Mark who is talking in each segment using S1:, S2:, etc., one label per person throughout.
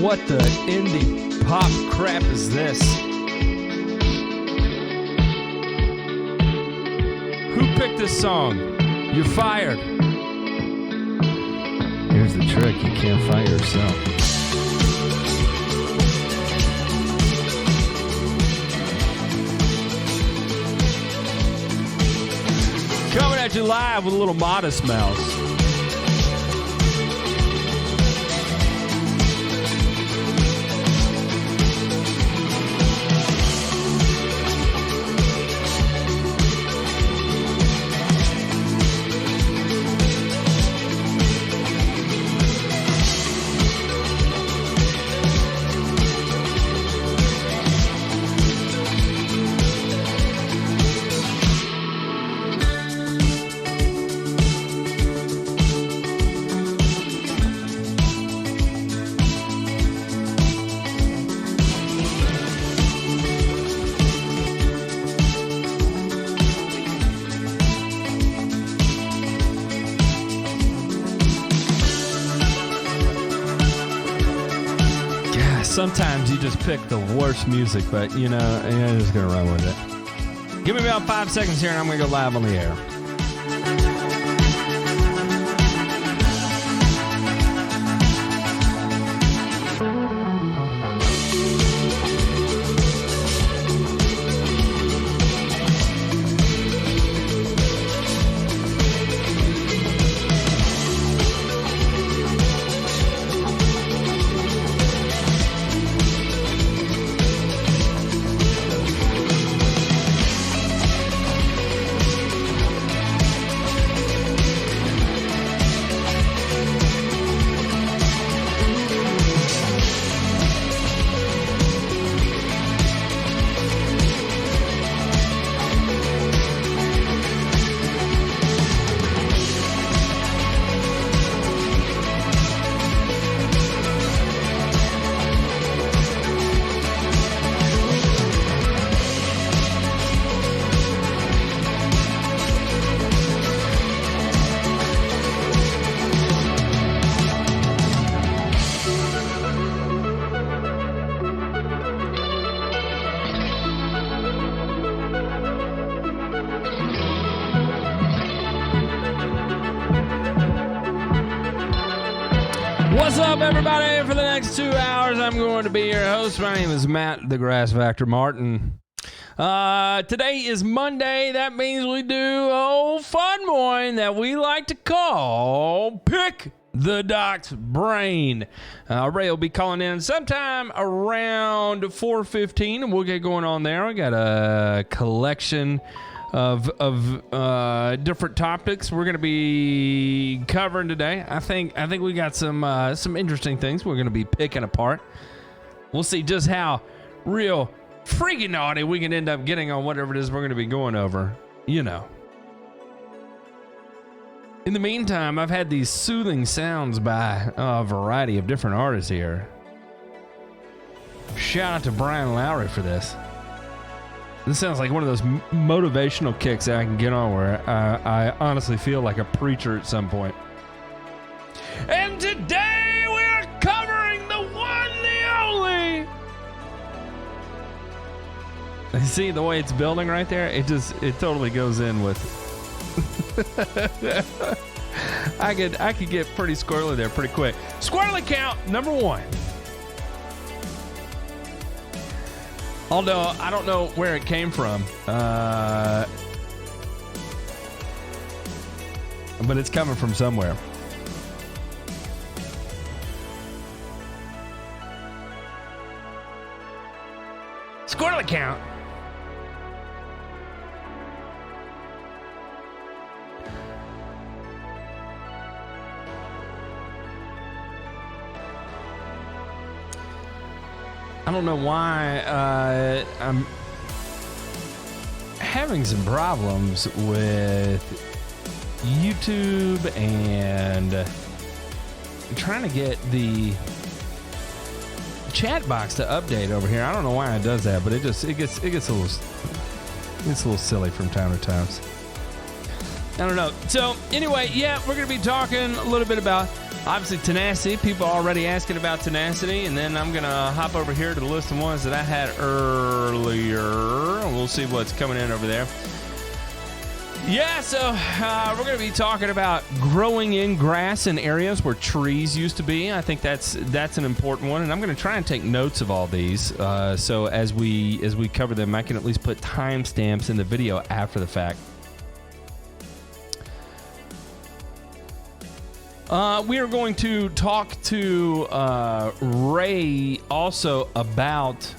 S1: What the indie pop crap is this? Who picked this song? You're fired. Here's the trick. You can't fire yourself. Coming at you live with a little Modest Mouse. Sometimes you just pick the worst music, but you know, you're just gonna run with it. Give me about 5 seconds here and I'm gonna go live on the air. What's up, everybody? For the next 2 hours, I'm going to be your host. My name is Matt, the Grass Factor Martin. Today is Monday. That means we do a fun one that we like to call Pick the Doc's Brain. Ray will be calling in sometime around 4:15, and we'll get going on there. We got a collection of different topics we're going to be covering today. I think we got some interesting things we're going to be picking apart. We'll see just how real freaking naughty we can end up getting on whatever it is we're going to be going over, you know. In the meantime, I've had these soothing sounds by a variety of different artists here. Shout out to Brian Lowry for this. This sounds like one of those motivational kicks that I can get on where I honestly feel like a preacher at some point. And today we're covering the one, the only. You see the way it's building right there? It totally goes in with. I could get pretty squirrely there pretty quick. Squirrely count number 1. Although I don't know where it came from, but it's coming from somewhere. Squirrel count. I don't know why I'm having some problems with YouTube and trying to get the chat box to update over here. I don't know why it does that, but it gets a little silly from time to time. I don't know. So anyway, yeah, we're going to be talking a little bit about Obviously, tenacity. People are already asking about tenacity. And then I'm going to hop over here to the list of ones that I had earlier. We'll see what's coming in over there. Yeah, so we're going to be talking about growing in grass in areas where trees used to be. I think that's an important one, and I'm going to try and take notes of all these. So as we cover them, I can at least put timestamps in the video after the fact. We are going to talk to Ray also about...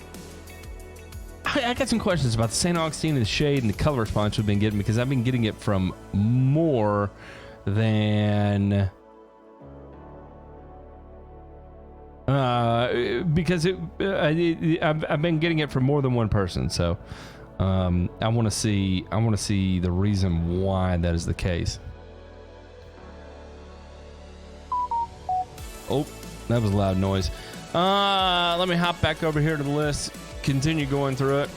S1: I got some questions about the St. Augustine and the shade and the color response we've been getting, because I've been getting it from more than... because I've been getting it from more than one person, so I want to see the reason why that is the case. Oh, that was a loud noise. Let me hop back over here to the list. Continue going through it.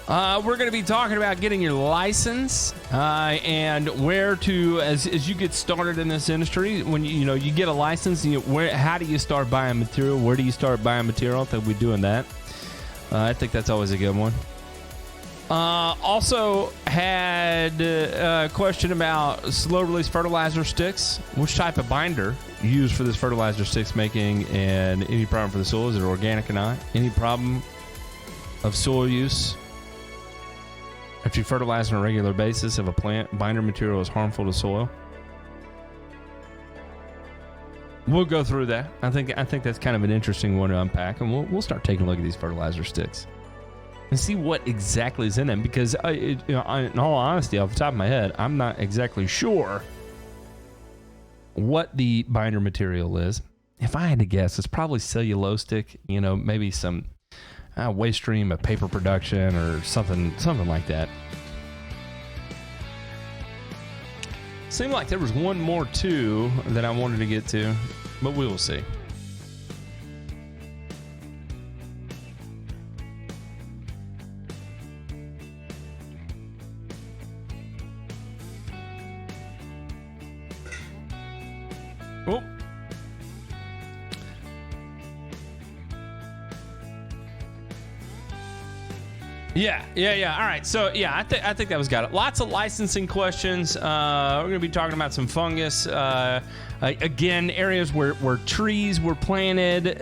S1: We're going to be talking about getting your license and where to, as you get started in this industry, when you get a license, how do you start buying material? Where do you start buying material? I think we're doing that. I think that's always a good one. Also had a question about slow-release fertilizer sticks. Which type of binder you use for this fertilizer sticks making, and any problem for the soil? Is it organic or not? Any problem of soil use? If you fertilize on a regular basis, if a plant binder material is harmful to soil? We'll go through that. I think that's kind of an interesting one to unpack, and we'll start taking a look at these fertilizer sticks and see what exactly is in them, because in all honesty, off the top of my head, I'm not exactly sure what the binder material is. If I had to guess, it's probably cellulosic, maybe some waste stream of paper production or something like that. Seemed like there was one more too that I wanted to get to, but we will see. Oh. Yeah. All right. So, yeah, I think that was got it. Lots of licensing questions. We're going to be talking about some fungus. Again, areas where trees were planted.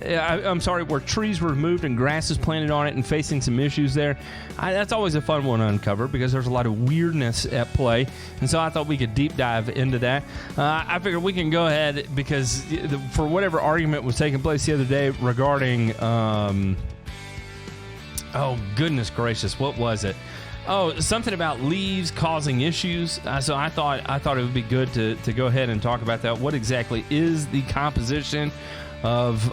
S1: Where trees were removed and grass is planted on it and facing some issues there. That's always a fun one to uncover, because there's a lot of weirdness at play. And so I thought we could deep dive into that. I figured we can go ahead, because for whatever argument was taking place the other day regarding... oh, goodness gracious, what was it? Oh, something about leaves causing issues. So I thought it would be good to go ahead and talk about that. What exactly is the composition of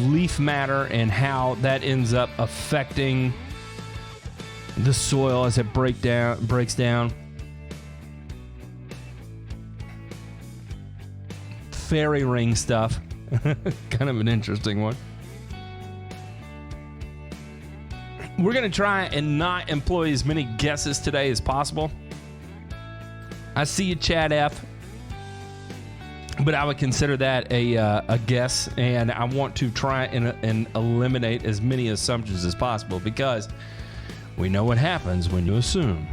S1: leaf matter, and how that ends up affecting the soil as it breaks down? Fairy ring stuff. Kind of an interesting one. We're going to try and not employ as many guesses today as possible. I see you, Chad F., but I would consider that a guess, and I want to try and eliminate as many assumptions as possible, because we know what happens when you assume.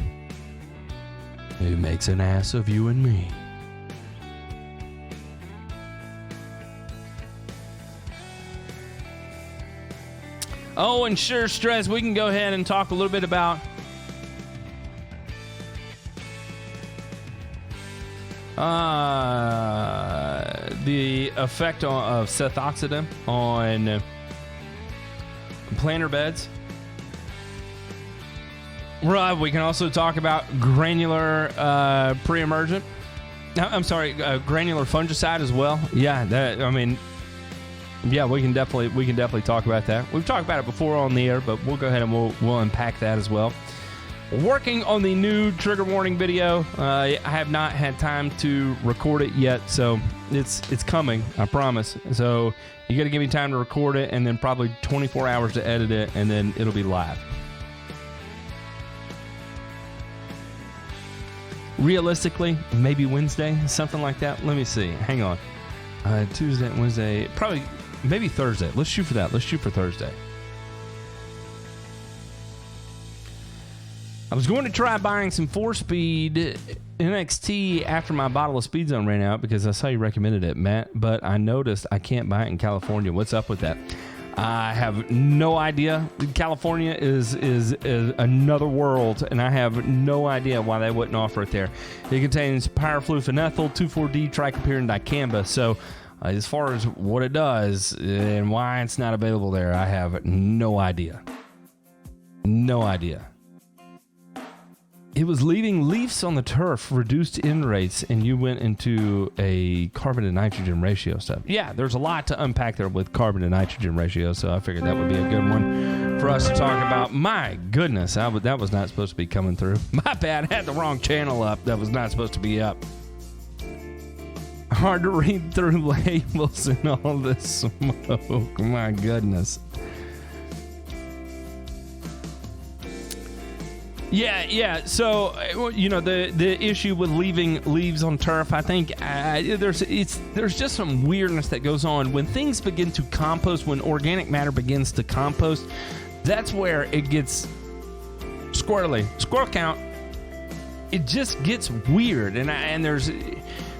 S1: It makes an ass of you and me. Oh, and sure, Stress, we can go ahead and talk a little bit about the effect of sethoxidin on planter beds. Right, we can also talk about granular pre-emergent. Granular fungicide as well. Yeah, we can definitely talk about that. We've talked about it before on the air, but we'll go ahead and we'll unpack that as well. Working on the new trigger warning video. I have not had time to record it yet, so it's coming, I promise. So you got to give me time to record it, and then probably 24 hours to edit it, and then it'll be live. realistically, maybe Wednesday, something like that. Let me see. Hang on. Tuesday, Wednesday, probably, maybe Thursday. Let's shoot for that. Let's shoot for Thursday. I was going to try buying some 4-speed NXT after my bottle of Speed Zone ran out because I saw you recommended it, Matt, but I noticed I can't buy it in California. What's up with that? I have no idea. California is another world, and I have no idea why they wouldn't offer it there. It contains pyrofluoroethyl, 2,4-D, tricopyr, and dicamba. So as far as what it does and why it's not available there, I have no idea. No idea. It was leaving leaves on the turf, reduced in rates, and you went into a carbon to nitrogen ratio stuff. Yeah, there's a lot to unpack there with carbon to nitrogen ratio, so I figured that would be a good one for us to talk about. My goodness, that was not supposed to be coming through. My bad, I had the wrong channel up. That was not supposed to be up. Hard to read through labels and all this smoke. My goodness. Yeah. So, the issue with leaving leaves on turf, I think there's just some weirdness that goes on when things begin to compost. When organic matter begins to compost, that's where it gets squirrely. Squirrel count. It just gets weird, and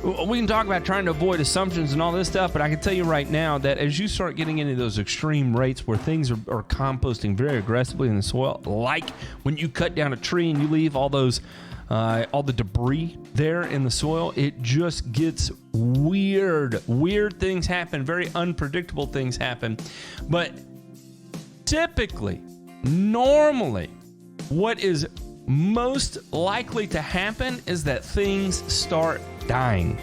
S1: we can talk about trying to avoid assumptions and all this stuff, but I can tell you right now that as you start getting into those extreme rates where things are composting very aggressively in the soil, like when you cut down a tree and you leave all those all the debris there in the soil, it just gets weird. Weird things happen, very unpredictable things happen. But typically, normally, what is most likely to happen is that things start dying.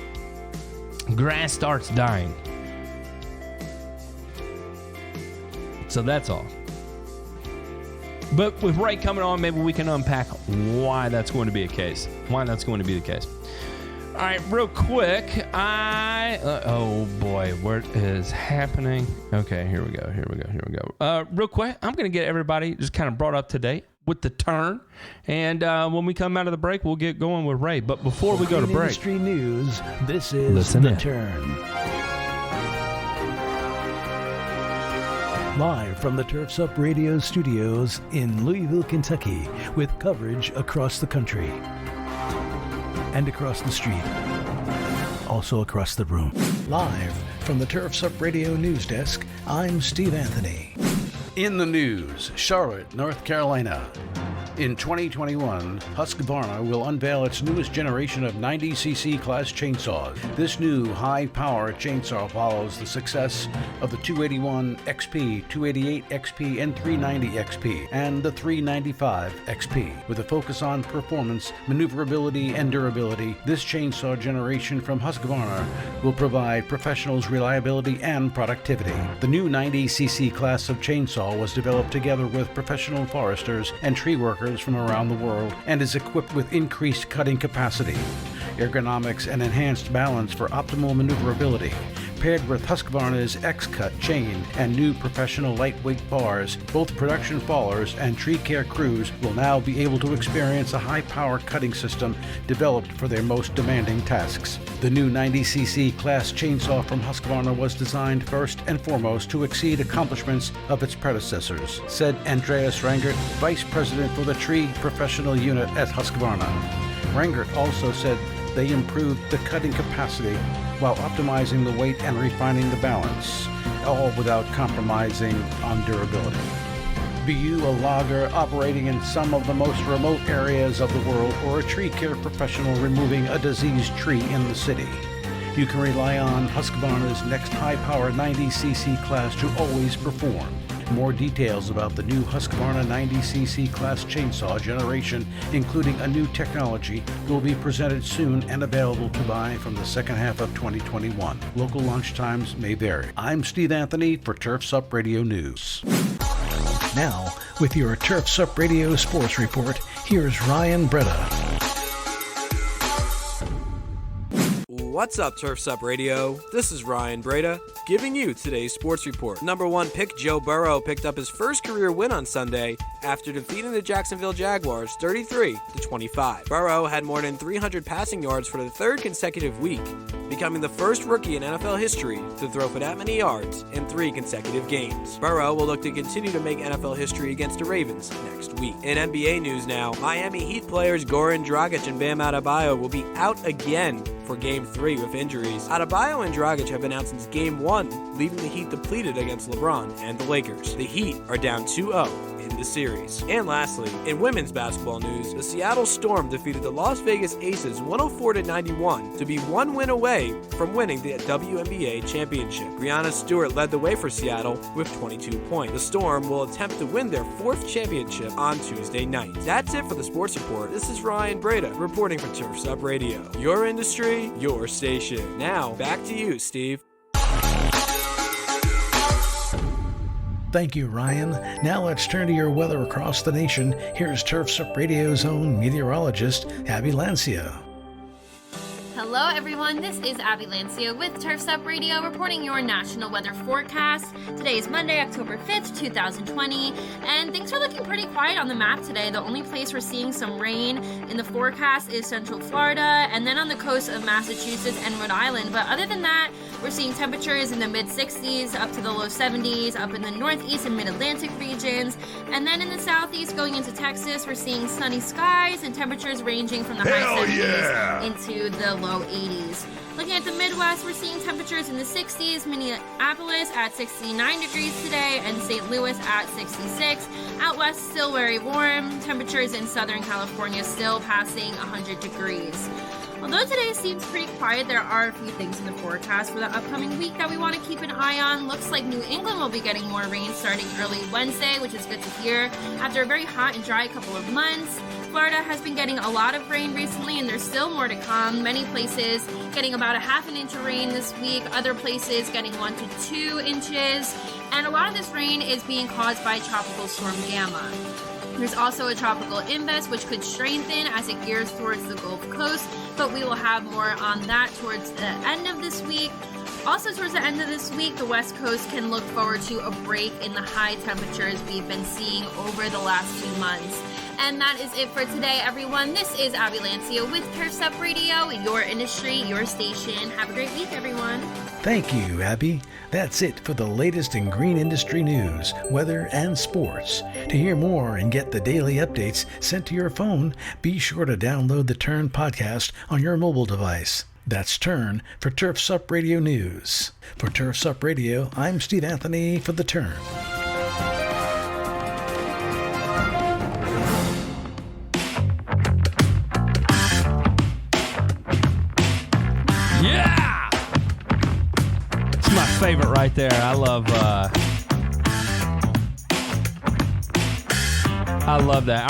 S1: Grass starts dying. So that's all. But with Ray coming on, maybe we can unpack why that's going to be a case. Why that's going to be the case. All right, real quick. Oh boy, what is happening? Okay, here we go. Real quick, I'm going to get everybody just kind of brought up to date with the turn, and when we come out of the break, we'll get going with Ray. But before we go to break,
S2: industry news. This is the turn. Live from the Turfs Up Radio studios in Louisville, Kentucky, with coverage across the country and across the street, also across the room. Live from the Turfs Up Radio news desk, I'm Steve Anthony.
S3: In the news, Charlotte, North Carolina. In 2021, Husqvarna will unveil its newest generation of 90cc class chainsaws. This new high-power chainsaw follows the success of the 281 XP, 288 XP, and 390 XP, and the 395 XP. With a focus on performance, maneuverability, and durability, this chainsaw generation from Husqvarna will provide professionals reliability and productivity. The new 90cc class of chainsaw was developed together with professional foresters and tree workers from around the world and is equipped with increased cutting capacity, ergonomics, and enhanced balance for optimal maneuverability. Paired with Husqvarna's X-Cut chain and new professional lightweight bars, both production fallers and tree care crews will now be able to experience a high-power cutting system developed for their most demanding tasks. The new 90cc class chainsaw from Husqvarna was designed first and foremost to exceed accomplishments of its predecessors, said Andreas Rangert, Vice President for the Tree Professional Unit at Husqvarna. Rangert also said they improved the cutting capacity while optimizing the weight and refining the balance, all without compromising on durability. Be you a logger operating in some of the most remote areas of the world or a tree care professional removing a diseased tree in the city, you can rely on Husqvarna's next high-power 90cc class to always perform. More details about the new Husqvarna 90cc class chainsaw generation, including a new technology, will be presented soon and available to buy from the second half of 2021. Local launch times may vary. I'm Steve Anthony for Turfs Up Radio News.
S2: Now, with your Turfs Up Radio Sports Report, here's Ryan Breda.
S4: What's up, Turfs Up Radio? This is Ryan Breda, giving you today's sports report. Number 1 pick Joe Burrow picked up his first career win on Sunday after defeating the Jacksonville Jaguars 33-25. Burrow had more than 300 passing yards for the third consecutive week, becoming the first rookie in NFL history to throw for that many yards in 3 consecutive games. Burrow will look to continue to make NFL history against the Ravens next week. In NBA news now, Miami Heat players Goran Dragic and Bam Adebayo will be out again for Game 3 with injuries. Adebayo and Dragic have been out since Game 1, leaving the Heat depleted against LeBron and the Lakers. The Heat are down 2-0 in the series. And lastly, in women's basketball news, the Seattle Storm defeated the Las Vegas Aces 104-91 to be 1 win away from winning the WNBA championship. Breanna Stewart led the way for Seattle with 22 points. The Storm will attempt to win their 4th championship on Tuesday night. That's it for the Sports Report. This is Ryan Breda reporting for Turfs Up Radio. Your industry, your station. Now, back to you, Steve.
S2: Thank you, Ryan. Now let's turn to your weather across the nation. Here's Turfs Up Radio's own meteorologist, Abby Lancia.
S5: Hello everyone, this is Abby Lancia with Turfs Up Radio reporting your national weather forecast. Today is Monday, October 5th, 2020, and things are looking pretty quiet on the map today. The only place we're seeing some rain in the forecast is Central Florida and then on the coast of Massachusetts and Rhode Island. But other than that, we're seeing temperatures in the mid-60s up to the low 70s up in the northeast and mid-Atlantic regions. And then in the southeast going into Texas, we're seeing sunny skies and temperatures ranging from the high 70s into the low 80s. Looking at the Midwest, we're seeing temperatures in the 60s, Minneapolis at 69 degrees today, and St. Louis at 66. Out west, still very warm. Temperatures in Southern California still passing 100 degrees. Although today seems pretty quiet, there are a few things in the forecast for the upcoming week that we want to keep an eye on. Looks like New England will be getting more rain starting early Wednesday, which is good to hear. After a very hot and dry couple of months, Florida has been getting a lot of rain recently, and there's still more to come. Many places getting about a half an inch of rain this week, other places getting 1 to 2 inches, and a lot of this rain is being caused by Tropical Storm Gamma. There's also a tropical invest which could strengthen as it gears towards the Gulf Coast, but we will have more on that towards the end of this week. Also towards the end of this week, the West Coast can look forward to a break in the high temperatures we've been seeing over the last few months. And that is it for today, everyone. This is Abby Lancia with Turfs Up Radio, your industry, your station. Have a great week, everyone.
S2: Thank you, Abby. That's it for the latest in green industry news, weather, and sports. To hear more and get the daily updates sent to your phone, be sure to download the Turn podcast on your mobile device. That's Turn for Turfs Up Radio News. For Turfs Up Radio, I'm Steve Anthony for the Turn.
S1: Yeah! It's my favorite right there. I love that.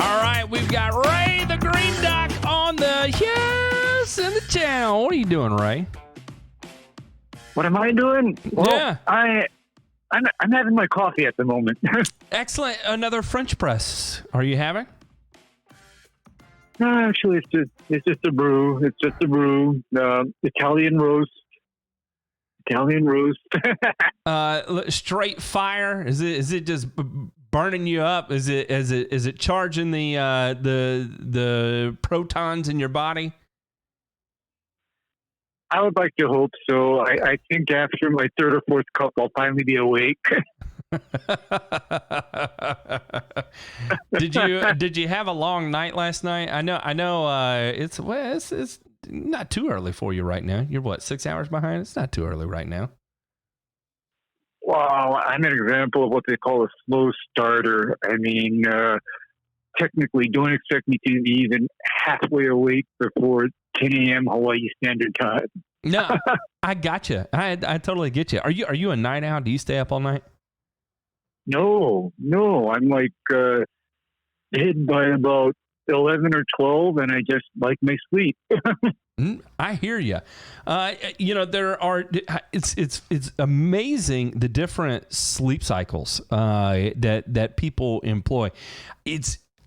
S1: All right, we've got Ray the Green Doc on the in the channel. What are you doing, Ray?
S6: What am I doing? Well,
S1: Yeah.
S6: I'm having my coffee at the moment.
S1: Excellent. Another French press. Are you having?
S6: No, actually, it's just a brew. It's just a brew. Italian roast.
S1: Straight fire. Is it just burning you up? Is it charging the protons in your body?
S6: I would like to hope so. I think after my third or fourth cup, I'll finally be awake.
S1: Did you have a long night last night? I know. It's not too early for you right now. You're what, 6 hours behind? It's not too early right now.
S6: Well, I'm an example of what they call a slow starter. I mean, technically, don't expect me to be even halfway awake before 10 a.m. Hawaii Standard Time.
S1: No, I got you. I totally get you. Are you a night owl? Do you stay up all night?
S6: No. I'm like hid by about 11 or 12, and I just like my sleep.
S1: I hear you. There are. It's amazing the different sleep cycles that people employ.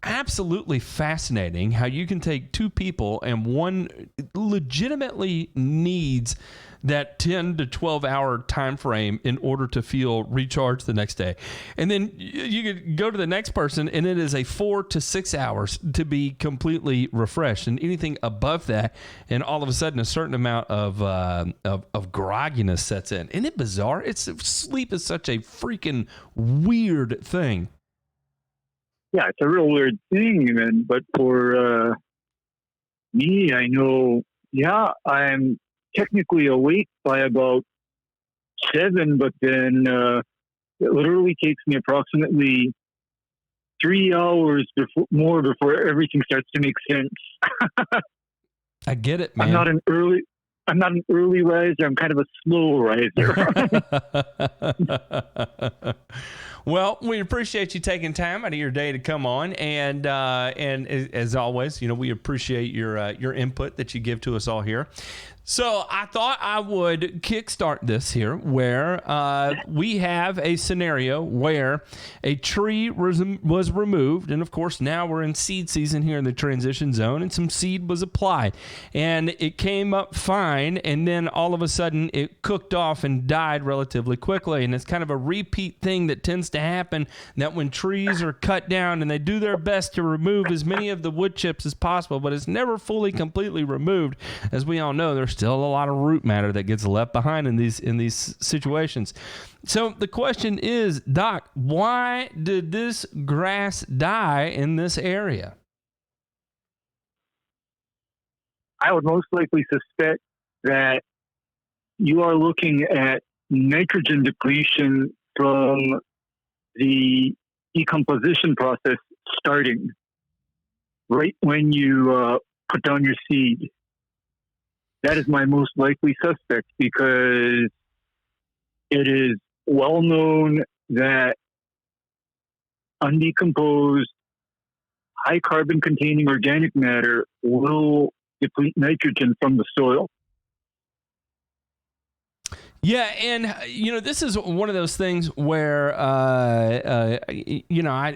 S1: absolutely fascinating how you can take two people and one legitimately needs that 10 to 12 hour time frame in order to feel recharged the next day. And then you could go to the next person and it is a 4 to 6 hours to be completely refreshed. And anything above that, and all of a sudden a certain amount of grogginess sets in. Isn't it bizarre? Sleep is such a freaking weird thing.
S6: Yeah, it's a real weird thing, man. But for me, I know, I'm technically awake by about 7, but then it literally takes me approximately 3 hours before everything starts to make sense.
S1: I get it, man.
S6: I'm not an early riser. I'm kind of a slow riser.
S1: Well, we appreciate you taking time out of your day to come on, and as always, we appreciate your input that you give to us all here. So I thought I would kickstart this here, where we have a scenario where a tree was removed, and of course now we're in seed season here in the transition zone, and some seed was applied, and it came up fine, and then all of a sudden it cooked off and died relatively quickly. And it's kind of a repeat thing that tends to happen, that when trees are cut down and they do their best to remove as many of the wood chips as possible, but it's never fully completely removed. As we all know, there's still a lot of root matter that gets left behind in these situations. So the question is, Doc, why did this grass die in this area?
S6: I would most likely suspect that you are looking at nitrogen depletion from the decomposition process starting right when you put down your seed. That is my most likely suspect, because it is well known that undecomposed, high carbon containing organic matter will deplete nitrogen from the soil.
S1: Yeah, and this is one of those things where I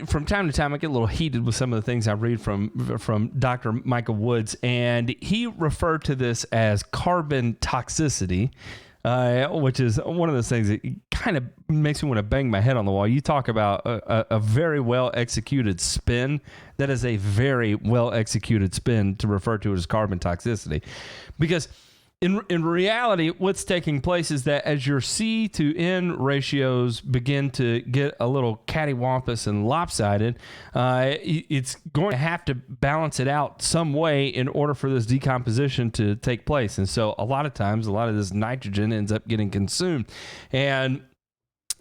S1: from time to time I get a little heated with some of the things I read from Dr. Michael Woods, and he referred to this as carbon toxicity, which is one of those things that kind of makes me want to bang my head on the wall. You talk about a very well executed spin. That is a very well executed spin to refer to it as carbon toxicity, because in reality, what's taking place is that as your C to N ratios begin to get a little cattywampus and lopsided, it's going to have to balance it out some way in order for this decomposition to take place. And so a lot of times, a lot of this nitrogen ends up getting consumed. And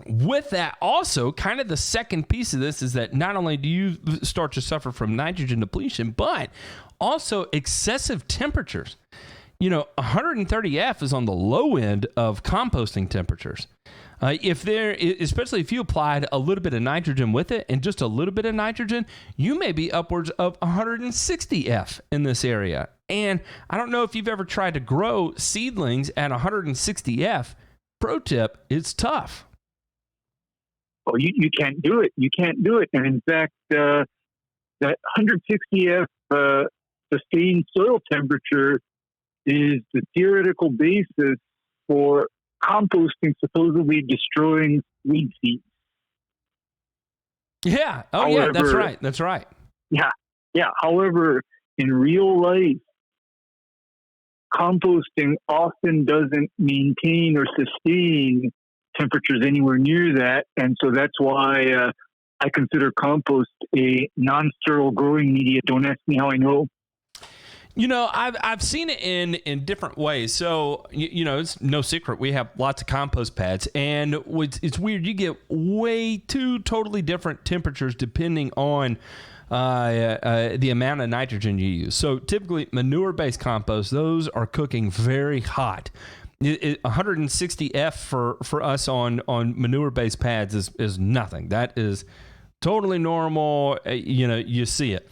S1: with that, also, kind of the second piece of this is that not only do you start to suffer from nitrogen depletion, but also excessive temperatures. 130F is on the low end of composting temperatures. Especially if you applied a little bit of nitrogen with it, and just a little bit of nitrogen, you may be upwards of 160F in this area. And I don't know if you've ever tried to grow seedlings at 160F. Pro tip, it's tough.
S6: Oh, you can't do it. You can't do it. And in fact, that 160F sustained soil temperature is the theoretical basis for composting supposedly destroying weed seeds.
S1: Yeah. Oh,
S6: however,
S1: yeah, that's right. That's right.
S6: Yeah. Yeah. However, in real life, composting often doesn't maintain or sustain temperatures anywhere near that. And so that's why I consider compost a non-sterile growing media. Don't ask me how I know.
S1: I've seen it in different ways. So, it's no secret. We have lots of compost pads, and it's weird. You get way two totally different temperatures depending on the amount of nitrogen you use. So typically manure-based compost, those are cooking very hot. 160F for us on manure-based pads is nothing. That is totally normal. You see it.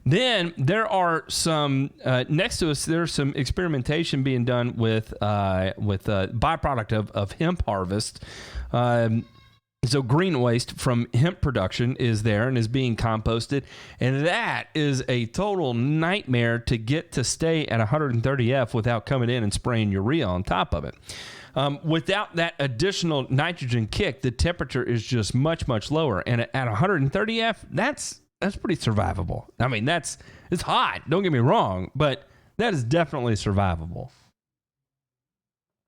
S1: Then there are some next to us. There's some experimentation being done with byproduct of hemp harvest. So green waste from hemp production is there and is being composted, and that is a total nightmare to get to stay at 130 F without coming in and spraying urea on top of it. Without that additional nitrogen kick, the temperature is just much, much lower. And at 130 F, that's pretty survivable. I mean, it's hot, don't get me wrong, but that is definitely survivable.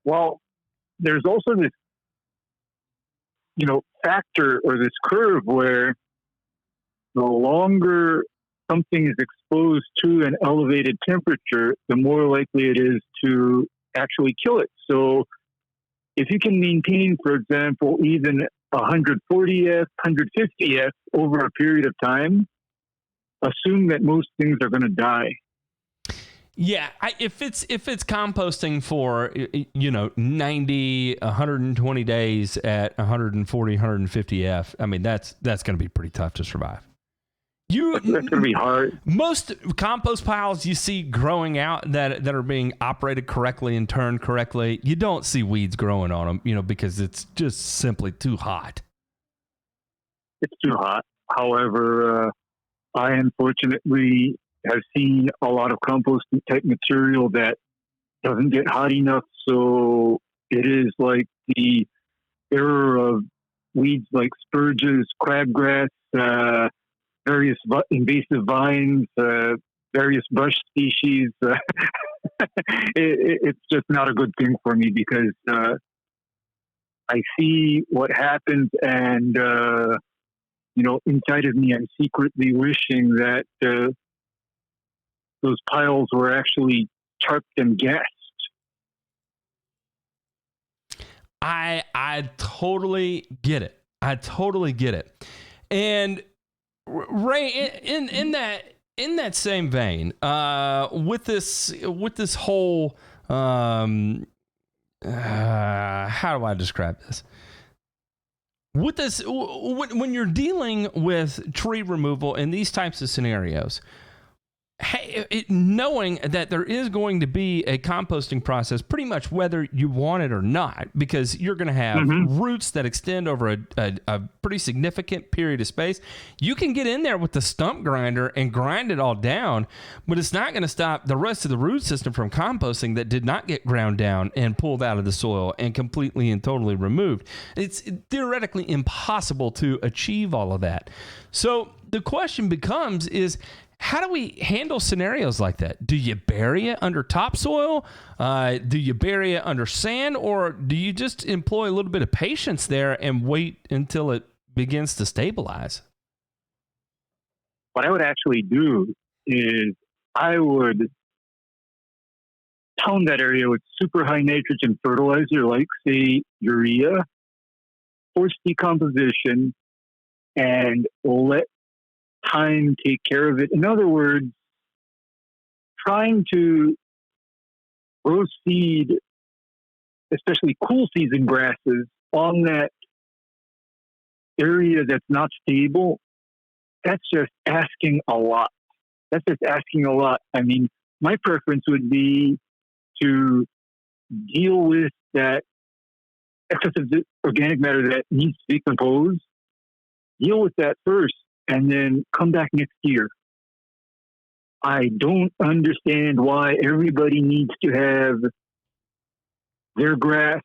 S6: Well, there's also this, factor or this curve where the longer something is exposed to an elevated temperature, the more likely it is to actually kill it. So if you can maintain, for example, even 140 F, 150 F over a period of time, assume that most things are going to die.
S1: Yeah, if it's composting for 90, 120 days at 140, 150 F, I mean that's going to be pretty tough to survive.
S6: That's going to be hard.
S1: Most compost piles you see growing out that are being operated correctly and turned correctly, you don't see weeds growing on them, because it's just simply too hot.
S6: It's too hot. However, I unfortunately have seen a lot of composting type material that doesn't get hot enough. So it is like the era of weeds like spurges, crabgrass, various invasive vines, various brush species. It's just not a good thing for me because I see what happens and, inside of me, I'm secretly wishing that those piles were actually tarped and gassed.
S1: I totally get it. And Ray, in that same vein, with this whole how do I describe this? With this, when you're dealing with tree removal in these types of scenarios, knowing that there is going to be a composting process pretty much whether you want it or not, because you're going to have roots that extend over a pretty significant period of space. You can get in there with the stump grinder and grind it all down, but it's not going to stop the rest of the root system from composting that did not get ground down and pulled out of the soil and completely and totally removed. It's theoretically impossible to achieve all of that. So the question becomes is, how do we handle scenarios like that? Do you bury it under topsoil? Do you bury it under sand? Or do you just employ a little bit of patience there and wait until it begins to stabilize?
S6: What I would actually do is I would pound that area with super high nitrogen fertilizer, like, say, urea, force decomposition, and let time take care of it. In other words, trying to grow seed, especially cool season grasses, on that area that's not stable, that's just asking a lot. I mean, my preference would be to deal with that excessive organic matter that needs to decompose, deal with that first, and then come back next year. I don't understand why everybody needs to have their grass,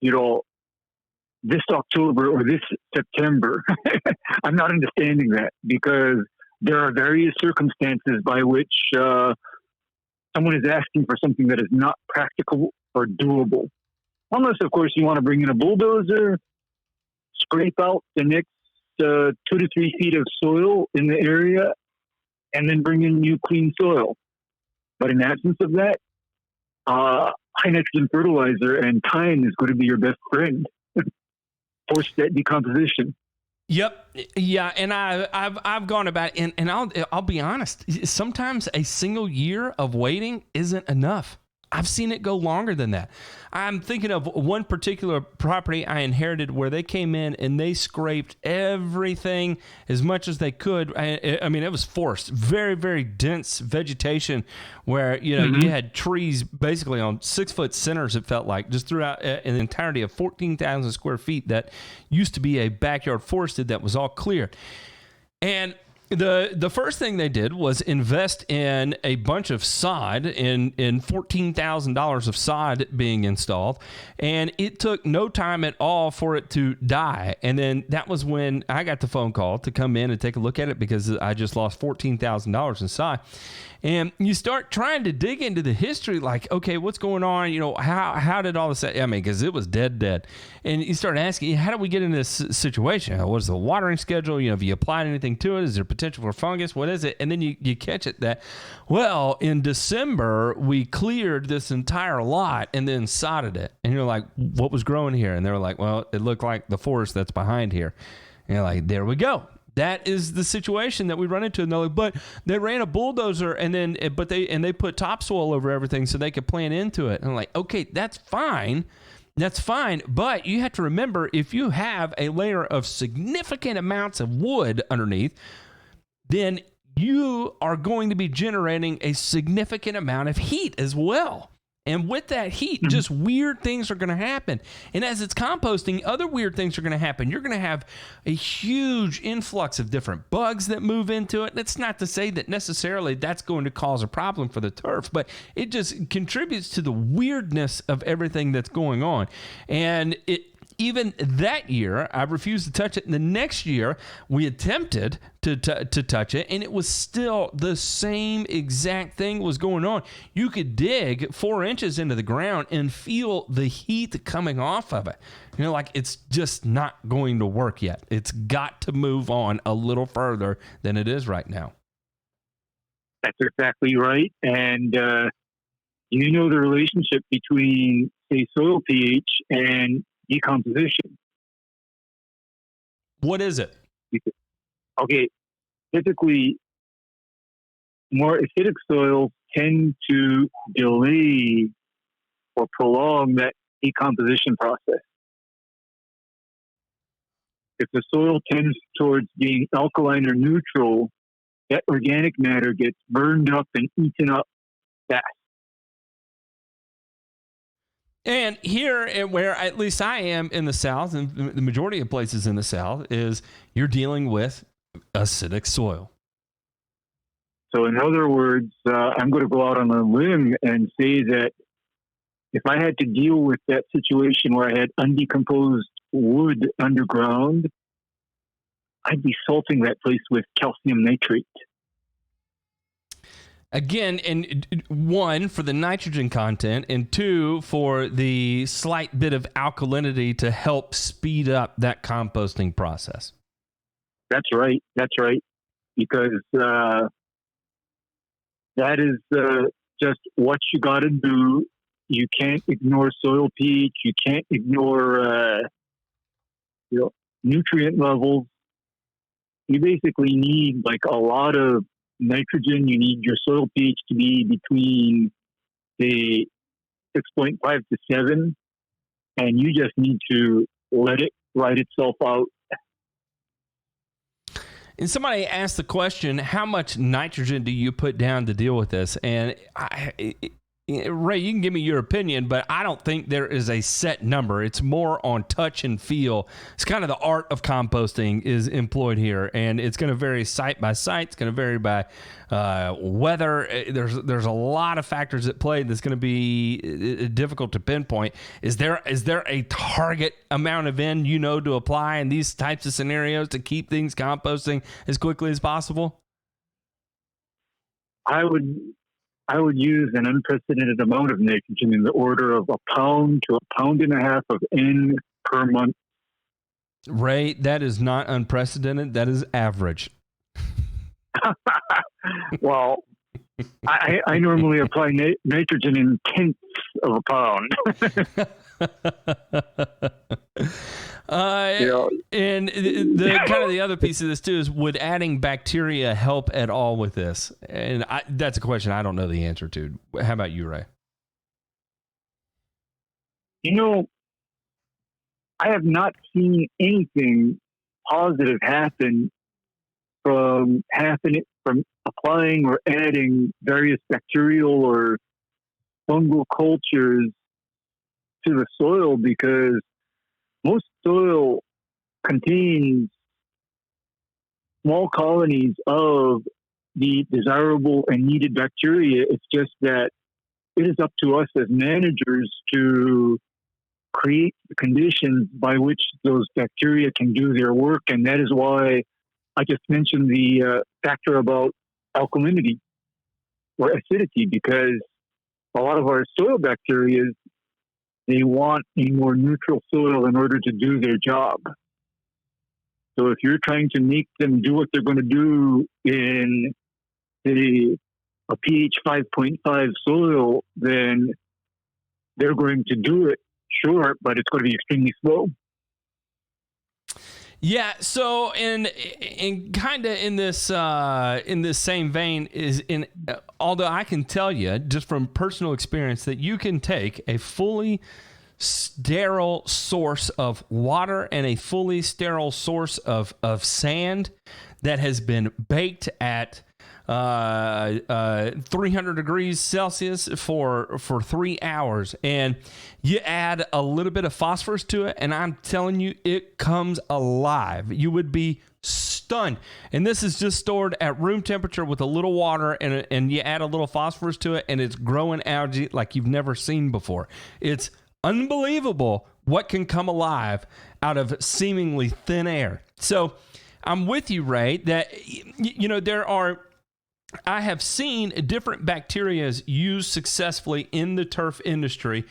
S6: this October or this September. I'm not understanding that because there are various circumstances by which someone is asking for something that is not practical or doable. Unless, of course, you want to bring in a bulldozer, scrape out the next 2 to 3 feet of soil in the area, and then bring in new clean soil. But in absence of that, high nitrogen fertilizer and time is going to be your best friend. Force that decomposition.
S1: Yep. Yeah. And I've gone about it, and I'll be honest. Sometimes a single year of waiting isn't enough. I've seen it go longer than that. I'm thinking of one particular property I inherited where they came in and they scraped everything as much as they could. I mean, it was forest, very, very dense vegetation where, you had trees basically on 6-foot centers, it felt like, just throughout an entirety of 14,000 square feet that used to be a backyard forested that was all cleared. And the first thing they did was invest in a bunch of sod, in $14,000 of sod being installed, and it took no time at all for it to die. And then that was when I got the phone call to come in and take a look at it because I just lost $14,000 in sod. And you start trying to dig into the history, like, okay, what's going on? How did all this? I mean, because it was dead. And you start asking, how did we get in this situation? What's the watering schedule? Have you applied anything to it? Is there potential for fungus? What is it? And then you catch it that, well, in December, we cleared this entire lot and then sodded it. And you're like, what was growing here? And they're like, well, it looked like the forest that's behind here. And you're like, there we go. That is the situation that we run into. And they're like, but they ran a bulldozer and they put topsoil over everything so they could plant into it. And I'm like, okay, that's fine. That's fine. But you have to remember, if you have a layer of significant amounts of wood underneath, then you are going to be generating a significant amount of heat as well. And with that heat, just weird things are going to happen. And as it's composting, other weird things are going to happen. You're going to have a huge influx of different bugs that move into it. And it's not to say that necessarily that's going to cause a problem for the turf, but it just contributes to the weirdness of everything that's going on. And even that year, I refused to touch it. And the next year, we attempted to touch it, and it was still the same exact thing was going on. You could dig 4 inches into the ground and feel the heat coming off of it. Like it's just not going to work yet. It's got to move on a little further than it is right now.
S6: That's exactly right. And the relationship between, say, soil pH and decomposition.
S1: What is it?
S6: Okay, typically more acidic soils tend to delay or prolong that decomposition process. If the soil tends towards being alkaline or neutral, that organic matter gets burned up and eaten up fast.
S1: And here, where at least I am in the South, and the majority of places in the South, is you're dealing with acidic soil.
S6: So in other words, I'm going to go out on a limb and say that if I had to deal with that situation where I had undecomposed wood underground, I'd be salting that place with calcium nitrate.
S1: Again, and 1, for the nitrogen content, and 2, for the slight bit of alkalinity to help speed up that composting process.
S6: That's right. Because that is just what you got to do. You can't ignore soil pH. You can't ignore nutrient levels. You basically need like a lot of nitrogen. You need your soil pH to be between, say, 6.5 to 7, and you just need to let it ride itself out.
S1: And somebody asked the question, how much nitrogen do you put down to deal with this? And Ray, you can give me your opinion, but I don't think there is a set number. It's more on touch and feel. It's kind of the art of composting is employed here, and it's going to vary site by site. It's going to vary by weather. There's a lot of factors at play that's going to be difficult to pinpoint. Is there a target amount of N to apply in these types of scenarios to keep things composting as quickly as possible?
S6: I would use an unprecedented amount of nitrogen in the order of 1 pound to 1.5 pounds of N per month.
S1: Ray, that is not unprecedented. That is average.
S6: Well, I normally apply nitrogen in tenths of a pound.
S1: And the kind of the other piece of this too is, would adding bacteria help at all with this? And that's a question I don't know the answer to. How about you, Ray?
S6: You know, I have not seen anything positive happen from applying or adding various bacterial or fungal cultures to the soil, because most soil contains small colonies of the desirable and needed bacteria. It's just that it is up to us as managers to create the conditions by which those bacteria can do their work. And that is why I just mentioned the factor about alkalinity or acidity, because a lot of our soil bacteria, they want a more neutral soil in order to do their job. So if you're trying to make them do what they're going to do in a pH 5.5 soil, then they're going to do it, sure, but it's going to be extremely slow.
S1: Yeah. So, in kind of in this same vein is although I can tell you just from personal experience that you can take a fully sterile source of water and a fully sterile source of sand that has been baked at 300 degrees Celsius for 3 hours, and you add a little bit of phosphorus to it, and I'm telling you, it comes alive. You would be stunned. And this is just stored at room temperature with a little water, and you add a little phosphorus to it, and it's growing algae like you've never seen before. It's unbelievable what can come alive out of seemingly thin air. So I'm with you, Ray, that I have seen different bacteria used successfully in the turf industry,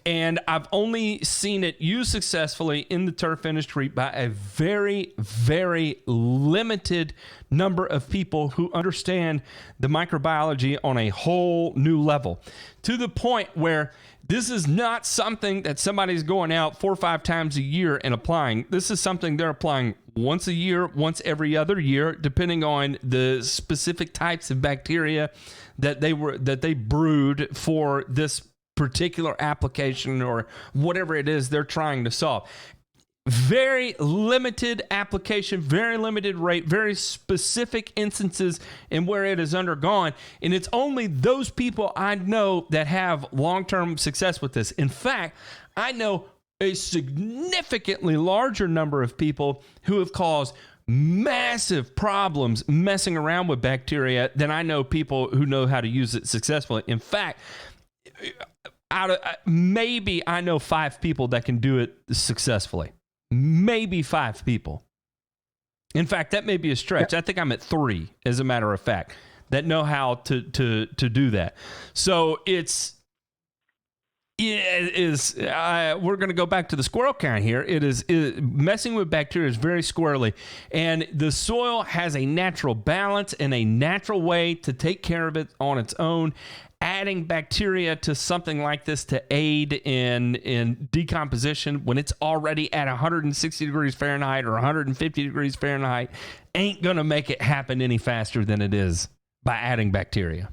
S1: and I've only seen it used successfully in the turf industry by a very, very limited number of people who understand the microbiology on a whole new level, to the point where this is not something that somebody's going out 4 or 5 times a year and applying. This is something they're applying once a year, once every other year, depending on the specific types of bacteria that they brewed for this particular application or whatever it is they're trying to solve. Very limited application, very limited rate, very specific instances in where it has undergone. And it's only those people I know that have long-term success with this. In fact, I know a significantly larger number of people who have caused massive problems messing around with bacteria than I know people who know how to use it successfully. In fact, maybe I know 5 people that can do it successfully. Maybe 5 people. In fact, that may be a stretch. I think I'm at 3, as a matter of fact, that know how to do that. So we're going to go back to the squirrel count here. Messing with bacteria is very squirrely, and the soil has a natural balance and a natural way to take care of it on its own. Adding bacteria to something like this to aid in decomposition when it's already at 160 degrees Fahrenheit or 150 degrees Fahrenheit ain't going to make it happen any faster than it is by adding bacteria.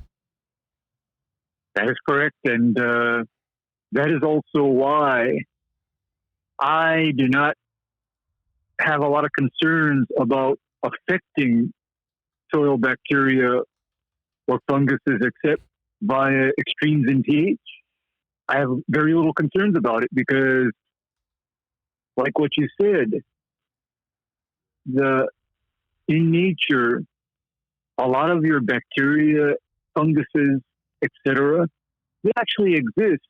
S6: That is correct. And that is also why I do not have a lot of concerns about affecting soil bacteria or funguses except via extremes in pH. I have very little concerns about it because, like what you said, in nature, a lot of your bacteria, funguses, etc., they actually exist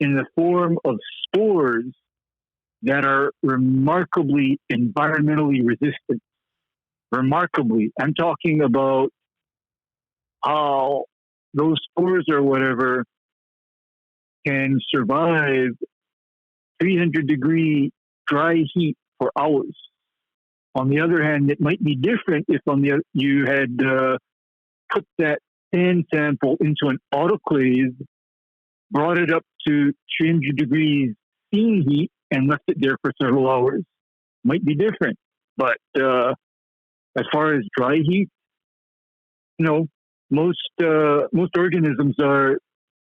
S6: in the form of spores that are remarkably environmentally resistant. Remarkably. I'm talking about how those spores or whatever can survive 300-degree dry heat for hours. On the other hand, it might be different if you had put that sand sample into an autoclave, brought it up to 300 degrees steam heat, and left it there for several hours. Might be different. But as far as dry heat, most organisms are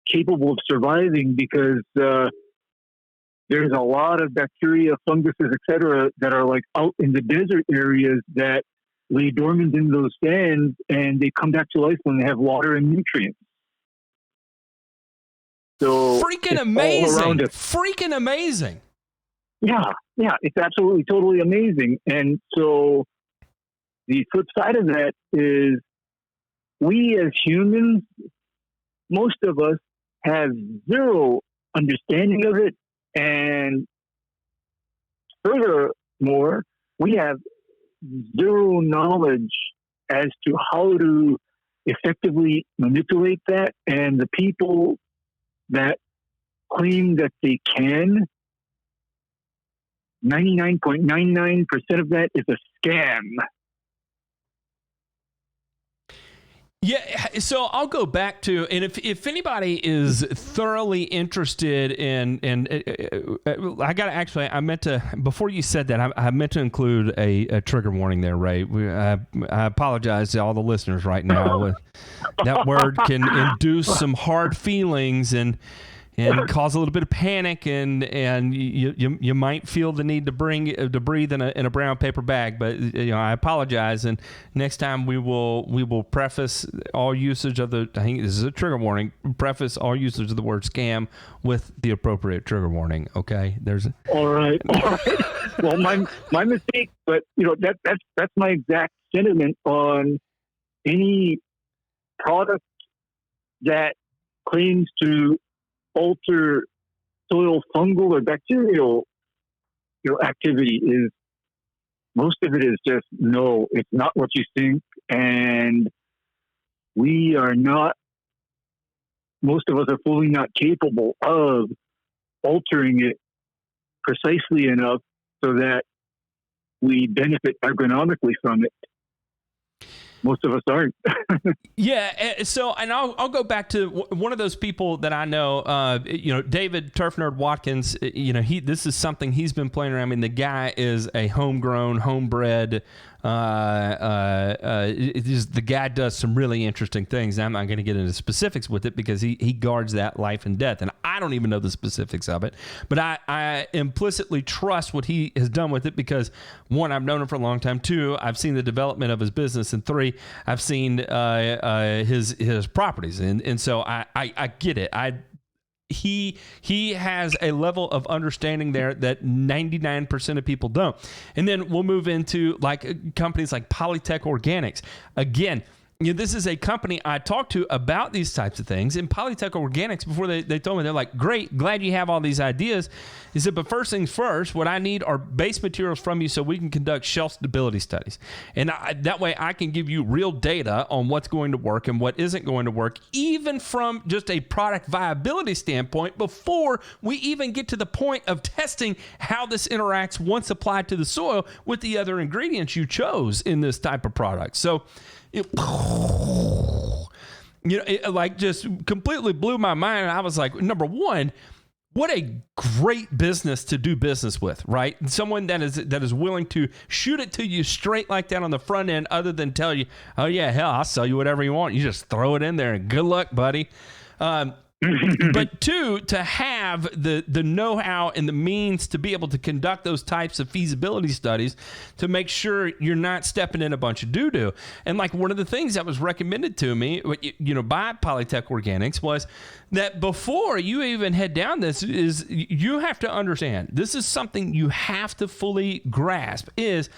S6: capable of surviving because there's a lot of bacteria, funguses, etc., that are like out in the desert areas that lay dormant in those sands, and they come back to life when they have water and nutrients. So
S1: freaking amazing! Freaking amazing!
S6: Yeah, it's absolutely totally amazing. And so the flip side of that is, we as humans, most of us have zero understanding of it, and furthermore, we have zero knowledge as to how to effectively manipulate that. And the people that claim that they can, 99.99% of that is a scam.
S1: Yeah, so I'll go back to, and if anybody is thoroughly interested in I meant to, before you said that, I meant to include a trigger warning there, Ray. I apologize to all the listeners right now. That word can induce some hard feelings and cause a little bit of panic, and you might feel the need to breathe in a brown paper bag. But I apologize, and next time we will preface all usage of I think this is a trigger warning. Preface all usage of the word scam with the appropriate trigger warning. Okay,
S6: all right. Well, my mistake, but that's my exact sentiment on any product that claims to alter soil fungal or bacterial activity. Is most of it is just, no, it's not what you think, and we are not, most of us are fully not capable of altering it precisely enough so that we benefit agronomically from it. Most of us aren't.
S1: Yeah. So, and I'll go back to one of those people that I know, David Turf Nerd Watkins. This is something he's been playing around. I mean, the guy is a homegrown, homebred. The guy does some really interesting things. I'm not going to get into specifics with it because he guards that life and death, and I don't even know the specifics of it. But I implicitly trust what he has done with it because, one, I've known him for a long time. Two, I've seen the development of his business, and three, I've seen his properties, and so I get it. He has a level of understanding there that 99% of people don't. And then we'll move into like companies like Polytech Organics. Again, this is a company I talked to about these types of things. And Polytech Organics, before they told me, they're like, great, glad you have all these ideas. He said, but first things first, what I need are base materials from you so we can conduct shelf stability studies. And that way I can give you real data on what's going to work and what isn't going to work, even from just a product viability standpoint, before we even get to the point of testing how this interacts once applied to the soil with the other ingredients you chose in this type of product. So it like just completely blew my mind. I was like, number one, what a great business to do business with, right? Someone that is willing to shoot it to you straight like that on the front end, other than tell you, oh yeah, hell, I'll sell you whatever you want. You just throw it in there and good luck, buddy. But two, to have the know-how and the means to be able to conduct those types of feasibility studies to make sure you're not stepping in a bunch of doo-doo. And like one of the things that was recommended to me, by Polytech Organics was that before you even head down this, is you have to understand, this is something you have to fully grasp, is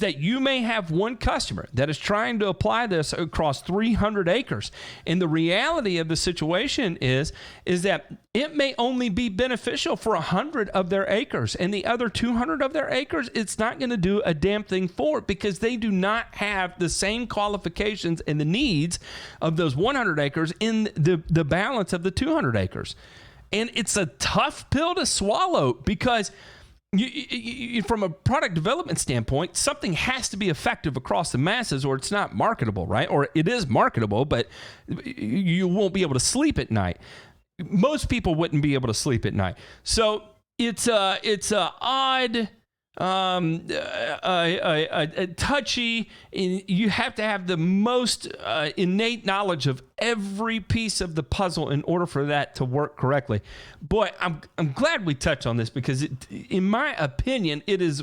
S1: that you may have one customer that is trying to apply this across 300 acres. And the reality of the situation is that it may only be beneficial for 100 of their acres, and the other 200 of their acres, it's not going to do a damn thing for it because they do not have the same qualifications and the needs of those 100 acres in the balance of the 200 acres. And it's a tough pill to swallow because you, from a product development standpoint, something has to be effective across the masses or it's not marketable, right? Or it is marketable, but you won't be able to sleep at night. Most people wouldn't be able to sleep at night. So it's a odd touchy. You have to have the most innate knowledge of every piece of the puzzle in order for that to work correctly. Boy, I'm glad we touched on this because, in my opinion, it is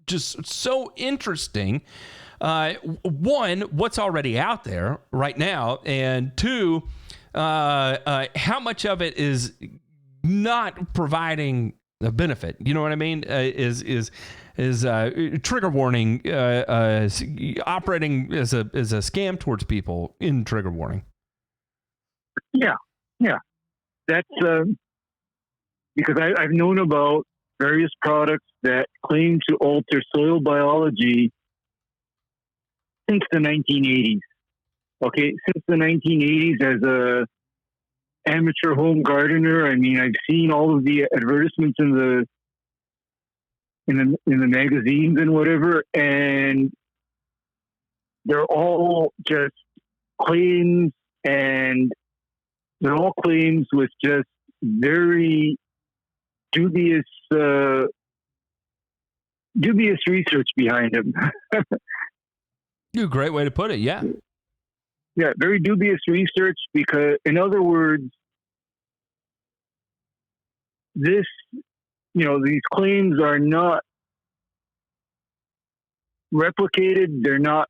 S1: just so interesting. One, what's already out there right now, and two, how much of it is not providing the benefit. You know what I mean? Is trigger warning operating as a scam towards people in trigger warning?
S6: Yeah. That's because I've known about various products that claim to alter soil biology since the 1980s. Okay, since the 1980s, as a amateur home gardener, I mean, I've seen all of the advertisements in the magazines and whatever, and they're all just claims, and they're all claims with just very dubious research behind them.
S1: A great way to put it. Yeah.
S6: Yeah, very dubious research because, in other words, these claims are not replicated. They're not,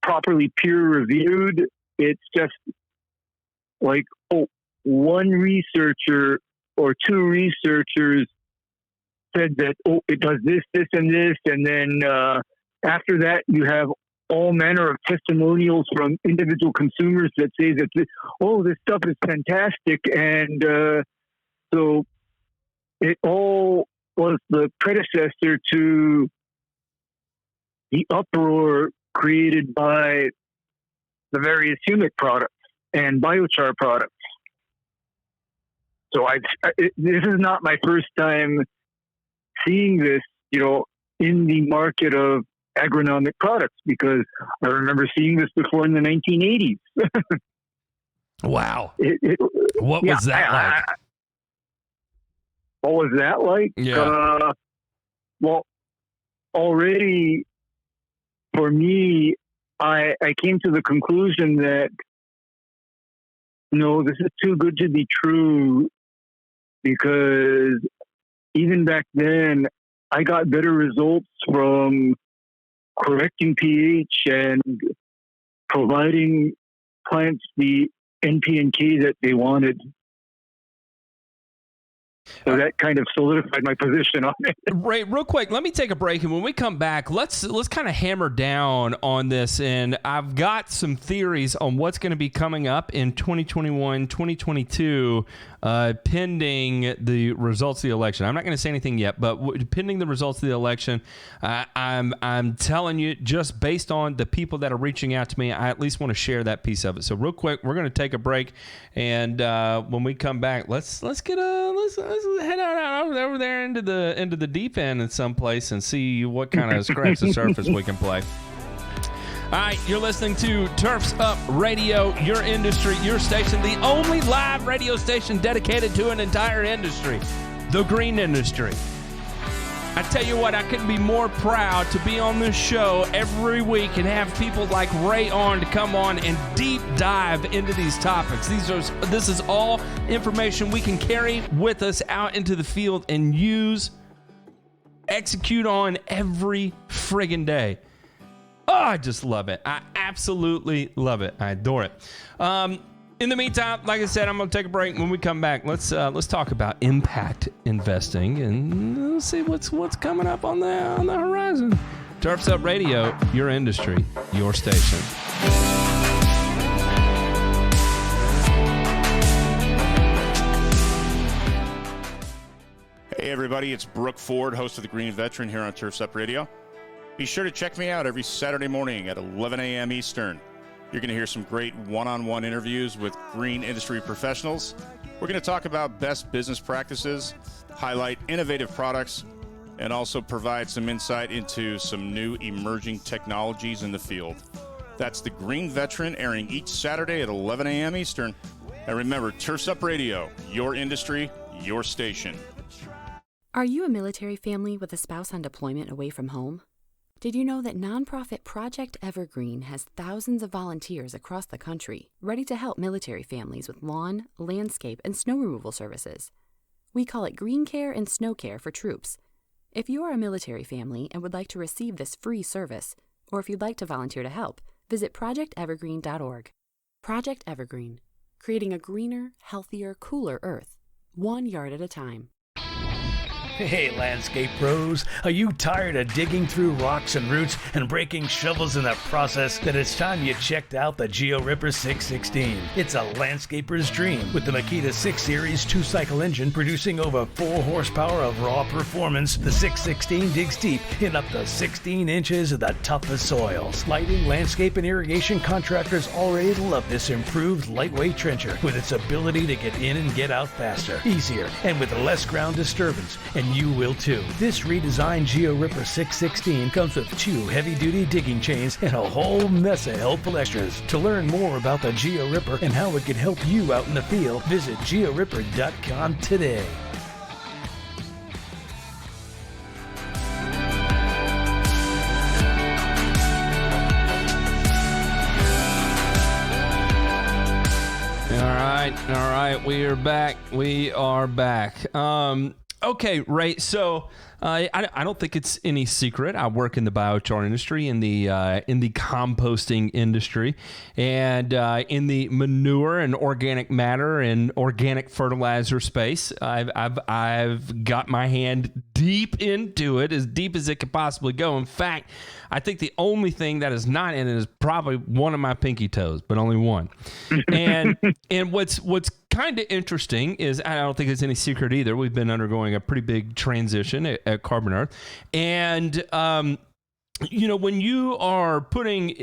S6: properly peer reviewed. It's just like, one researcher or two researchers said that, it does this, this, and this. And then after that, you have all manner of testimonials from individual consumers that say that, this stuff is fantastic. And so it all was the predecessor to the uproar created by the various humic products and biochar products. So this is not my first time seeing this, in the market of agronomic products, because I remember seeing this before in the 1980s.
S1: Wow. What was that like?
S6: What was that like?
S1: Yeah.
S6: Well, already for me, I came to the conclusion that, no, this is too good to be true, because even back then, I got better results from correcting pH and providing plants the NP and K that they wanted. So that kind of solidified my position on it.
S1: Ray, real quick, let me take a break, and when we come back, let's kind of hammer down on this. And I've got some theories on what's going to be coming up in 2021, 2022, pending the results of the election. I'm not going to say anything yet, but pending the results of the election, I'm telling you, just based on the people that are reaching out to me, I at least want to share that piece of it. So real quick, we're going to take a break, and when we come back, let's head out over there into the deep end in some place and see what kind of scratch the surface we can play. All right, you're listening to Turfs Up Radio, your industry, your station, the only live radio station dedicated to an entire industry, the green industry. I tell you what, I couldn't be more proud to be on this show every week and have people like Ray on to come on and deep dive into these topics. This is all information we can carry with us out into the field and execute on every friggin' day. Oh, I just love it. I absolutely love it. I adore it. In the meantime, like I said, I'm going to take a break. When we come back, let's talk about impact investing and let's see what's coming up on the horizon. Turfs Up Radio, your industry, your station.
S7: Hey everybody, it's Brooke Ford, host of The Green Veteran here on Turfs Up Radio. Be sure to check me out every Saturday morning at 11 a.m. Eastern. You're going to hear some great one-on-one interviews with green industry professionals. We're going to talk about best business practices, highlight innovative products, and also provide some insight into some new emerging technologies in the field. That's The Green Veteran, airing each Saturday at 11 a.m. Eastern. And remember, Turfs Up Radio, your industry, your station.
S8: Are you a military family with a spouse on deployment away from home? Did you know that nonprofit Project Evergreen has thousands of volunteers across the country ready to help military families with lawn, landscape, and snow removal services? We call it Green Care and Snow Care for troops. If you are a military family and would like to receive this free service, or if you'd like to volunteer to help, visit projectevergreen.org. Project Evergreen, creating a greener, healthier, cooler Earth, 1 yard at a time.
S2: Hey, landscape pros, are you tired of digging through rocks and roots and breaking shovels in the process? Then it's time you checked out the GeoRipper 616. It's a landscaper's dream with the Makita 6 Series 2-cycle engine producing over 4 horsepower of raw performance. The 616 digs deep in up to 16 inches of the toughest soils. Lighting, landscape, and irrigation contractors already love this improved lightweight trencher with its ability to get in and get out faster, easier, and with less ground disturbance. And you will too. This redesigned GeoRipper 616 comes with 2 heavy-duty digging chains and a whole mess of helpful extras. To learn more about the GeoRipper and how it can help you out in the field, visit georipper.com today.
S1: All right, we are back. Okay, Ray. So I don't think it's any secret. I work in the biochar industry, in the composting industry, and in the manure and organic matter and organic fertilizer space. I've got my hand deep into it, as deep as it could possibly go. In fact, I think the only thing that is not in it is probably one of my pinky toes, but only one. And what's kind of interesting is, I don't think it's any secret either, we've been undergoing a pretty big transition at Carbon Earth. And, when you are putting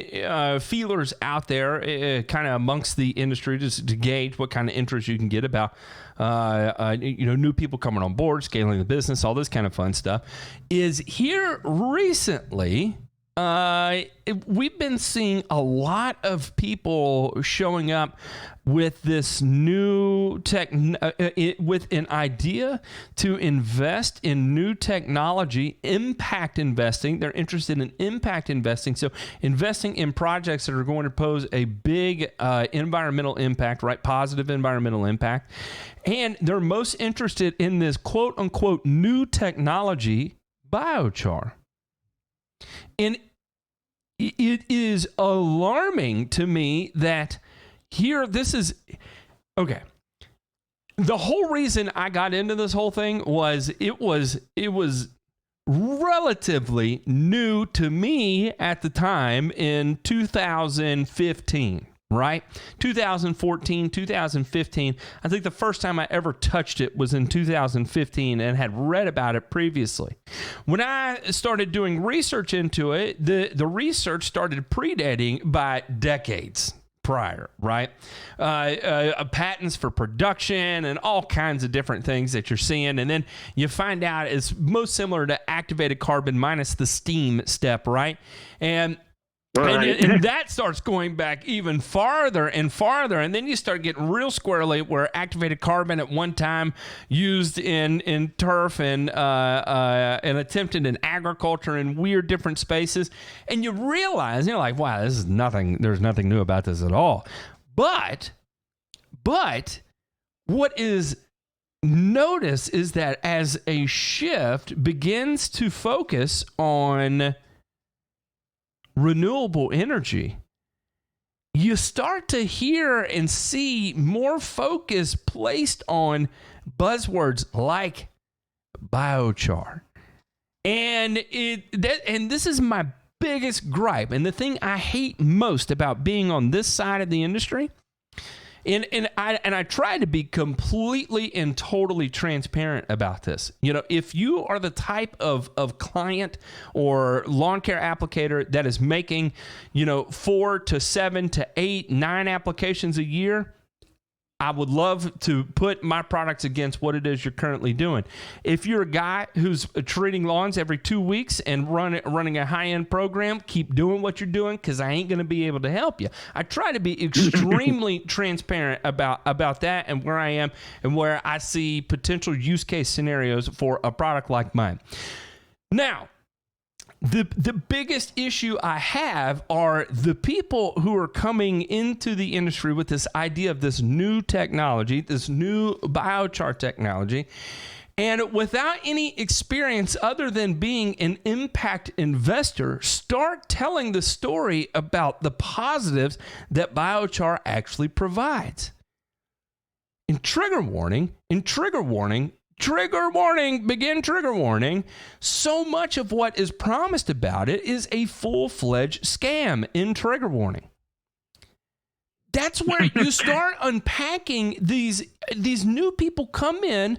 S1: feelers out there kind of amongst the industry just to gauge what kind of interest you can get about, new people coming on board, scaling the business, all this kind of fun stuff, is here recently, we've been seeing a lot of people showing up with this new with an idea to invest in new technology, impact investing. They're interested in impact investing. So investing in projects that are going to pose a big environmental impact, right? Positive environmental impact. And they're most interested in this quote unquote new technology, biochar. And it is alarming to me that this is okay. The whole reason I got into this whole thing was it was relatively new to me at the time in 2015. Right? 2014, 2015. I think the first time I ever touched it was in 2015 and had read about it previously. When I started doing research into it, the research started predating by decades prior, right? Patents for production and all kinds of different things that you're seeing. And then you find out it's most similar to activated carbon minus the steam step, right? And that starts going back even farther and farther. And then you start getting real squarely where activated carbon at one time used in turf and attempted in agriculture in weird different spaces. And you realize, you're like, wow, there's nothing new about this at all. But what is noticed is that as a shift begins to focus on renewable energy, you start to hear and see more focus placed on buzzwords like biochar. And this is my biggest gripe, and the thing I hate most about being on this side of the industry. And I try to be completely and totally transparent about this. If you are the type of client or lawn care applicator that is making, 4 to 7 to 8, 9 applications a year, I would love to put my products against what it is you're currently doing. If you're a guy who's treating lawns every 2 weeks and running a high-end program, keep doing what you're doing, because I ain't going to be able to help you. I try to be extremely transparent about that and where I am and where I see potential use case scenarios for a product like mine. Now, the biggest issue I have are the people who are coming into the industry with this idea of this new technology, this new biochar technology, and without any experience other than being an impact investor, start telling the story about the positives that biochar actually provides. In trigger warning, begin trigger warning. So much of what is promised about it is a full-fledged scam in trigger warning. That's where you start unpacking these new people come in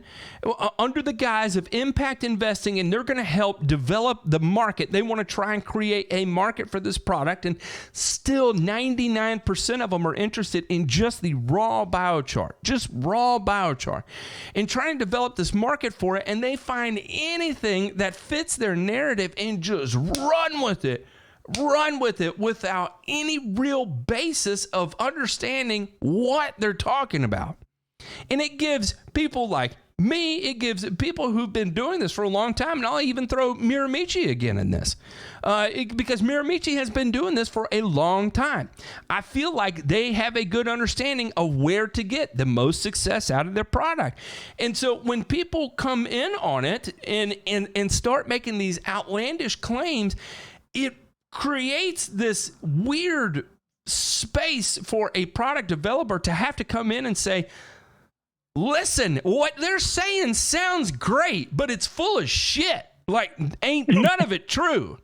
S1: under the guise of impact investing, and they're going to help develop the market. They want to try and create a market for this product, and still 99% of them are interested in just the raw biochar, and trying to develop this market for it, and they find anything that fits their narrative and just run with it without any real basis of understanding what they're talking about. And it gives people like me, it gives people who've been doing this for a long time, and I'll even throw Miramichi again in this, because Miramichi has been doing this for a long time. I feel like they have a good understanding of where to get the most success out of their product. And so when people come in on it and start making these outlandish claims, it creates this weird space for a product developer to have to come in and say, listen, what they're saying sounds great, but it's full of shit. Like, ain't none of it true.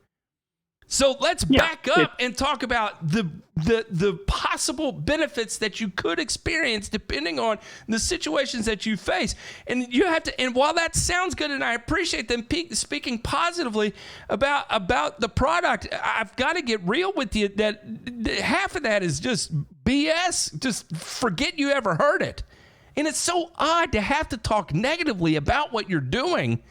S1: So let's back up and talk about the possible benefits that you could experience depending on the situations that you face. And you have to, and while that sounds good, and I appreciate them speaking positively about the product, I've got to get real with you that half of that is just BS. Just forget you ever heard it. And it's so odd to have to talk negatively about what you're doing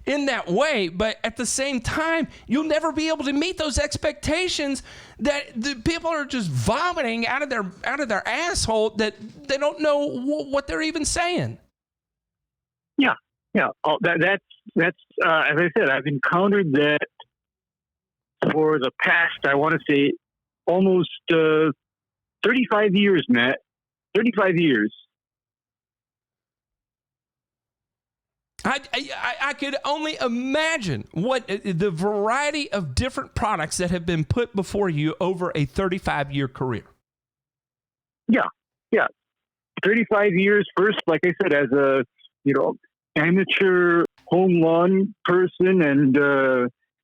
S1: in that way, but at the same time, you'll never be able to meet those expectations that the people are just vomiting out of their asshole that they don't know what they're even saying.
S6: Yeah. That's as I said, I've encountered that for the past, I want to say, almost 35 years, Matt. 35 years.
S1: I could only imagine what the variety of different products that have been put before you over a 35-year career.
S6: Yeah. 35 years first, like I said, as a amateur home lawn person and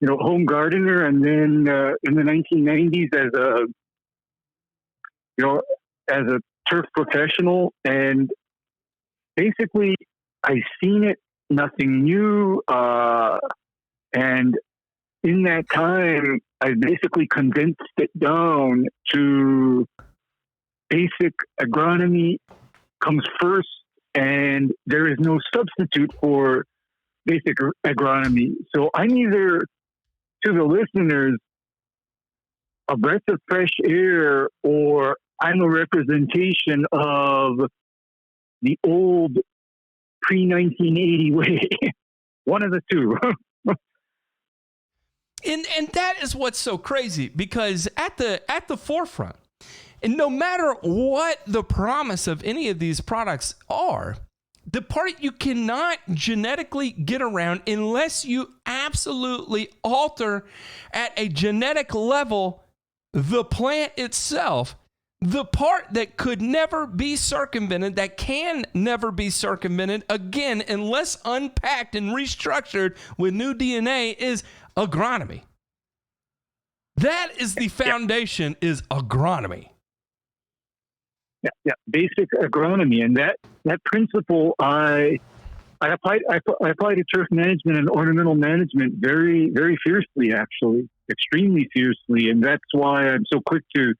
S6: home gardener, and then in the 1990s as a turf professional, and basically I've seen it. Nothing new. And in that time, I basically condensed it down to basic agronomy comes first, and there is no substitute for basic agronomy. So I'm either, to the listeners, a breath of fresh air, or I'm a representation of the old pre-1980 way. One of the two.
S1: And that is what's so crazy, because at the forefront, and no matter what the promise of any of these products are, the part you cannot genetically get around unless you absolutely alter at a genetic level the plant itself. The part that could never be circumvented, that can never be circumvented, again, unless unpacked and restructured with new DNA, is agronomy. That is the foundation, is agronomy.
S6: Yeah, basic agronomy. And that principle, I applied to turf management and ornamental management very, very fiercely, actually, extremely fiercely. And that's why I'm so quick to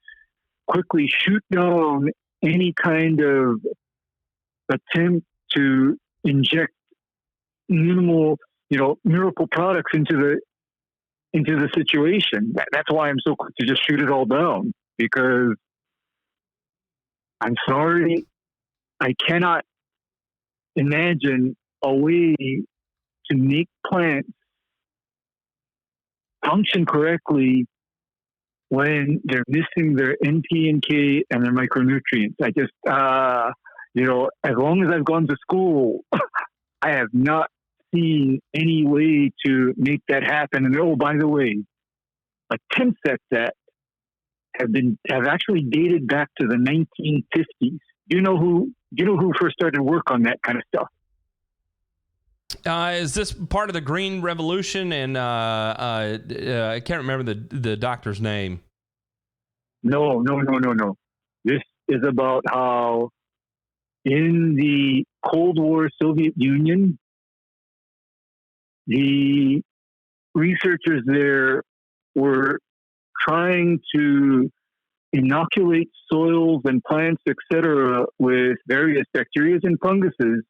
S6: quickly shoot down any kind of attempt to inject minimal, miracle products into the situation. That's why I'm so quick to just shoot it all down, because I'm sorry, I cannot imagine a way to make plants function correctly when they're missing their N, P, and K and their micronutrients. I just, as long as I've gone to school, I have not seen any way to make that happen. And oh, by the way, attempts at that have actually dated back to the 1950s. Do you know who first started work on that kind of stuff?
S1: Is this part of the Green Revolution? And I can't remember the doctor's name.
S6: No. This is about how in the Cold War Soviet Union, the researchers there were trying to inoculate soils and plants, etc., with various bacteria and funguses,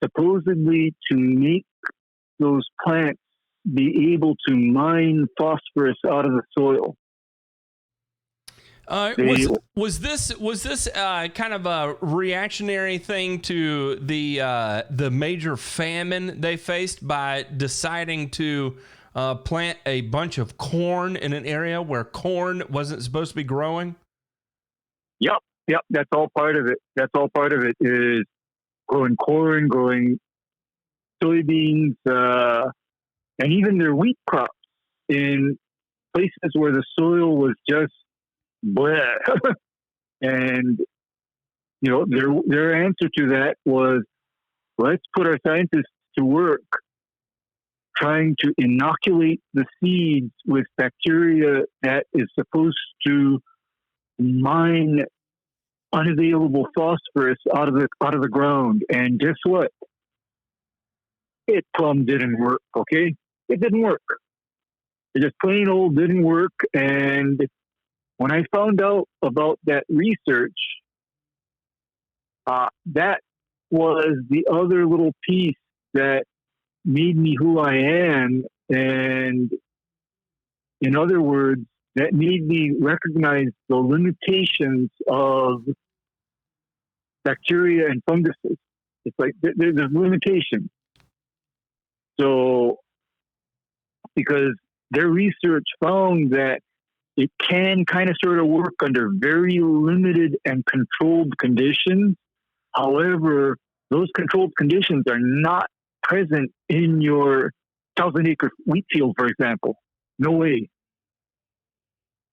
S6: supposedly to make those plants be able to mine phosphorus out of the soil.
S1: Was this kind of a reactionary thing to the major famine they faced by deciding to plant a bunch of corn in an area where corn wasn't supposed to be growing?
S6: Yep. That's all part of it. Is growing corn, growing soybeans, and even their wheat crops in places where the soil was just bleh. And their answer to that was, let's put our scientists to work trying to inoculate the seeds with bacteria that is supposed to mine unavailable phosphorus out of the ground. And guess what? It plumb didn't work. Okay, it didn't work. It just plain old didn't work. And when I found out about that research, that was the other little piece that made me who I am. And in other words, that made me recognize the limitations of bacteria and funguses. It's like there's limitations. So, because their research found that it can kind of sort of work under very limited and controlled conditions. However, those controlled conditions are not present in your 1,000-acre wheat field, for example. No way.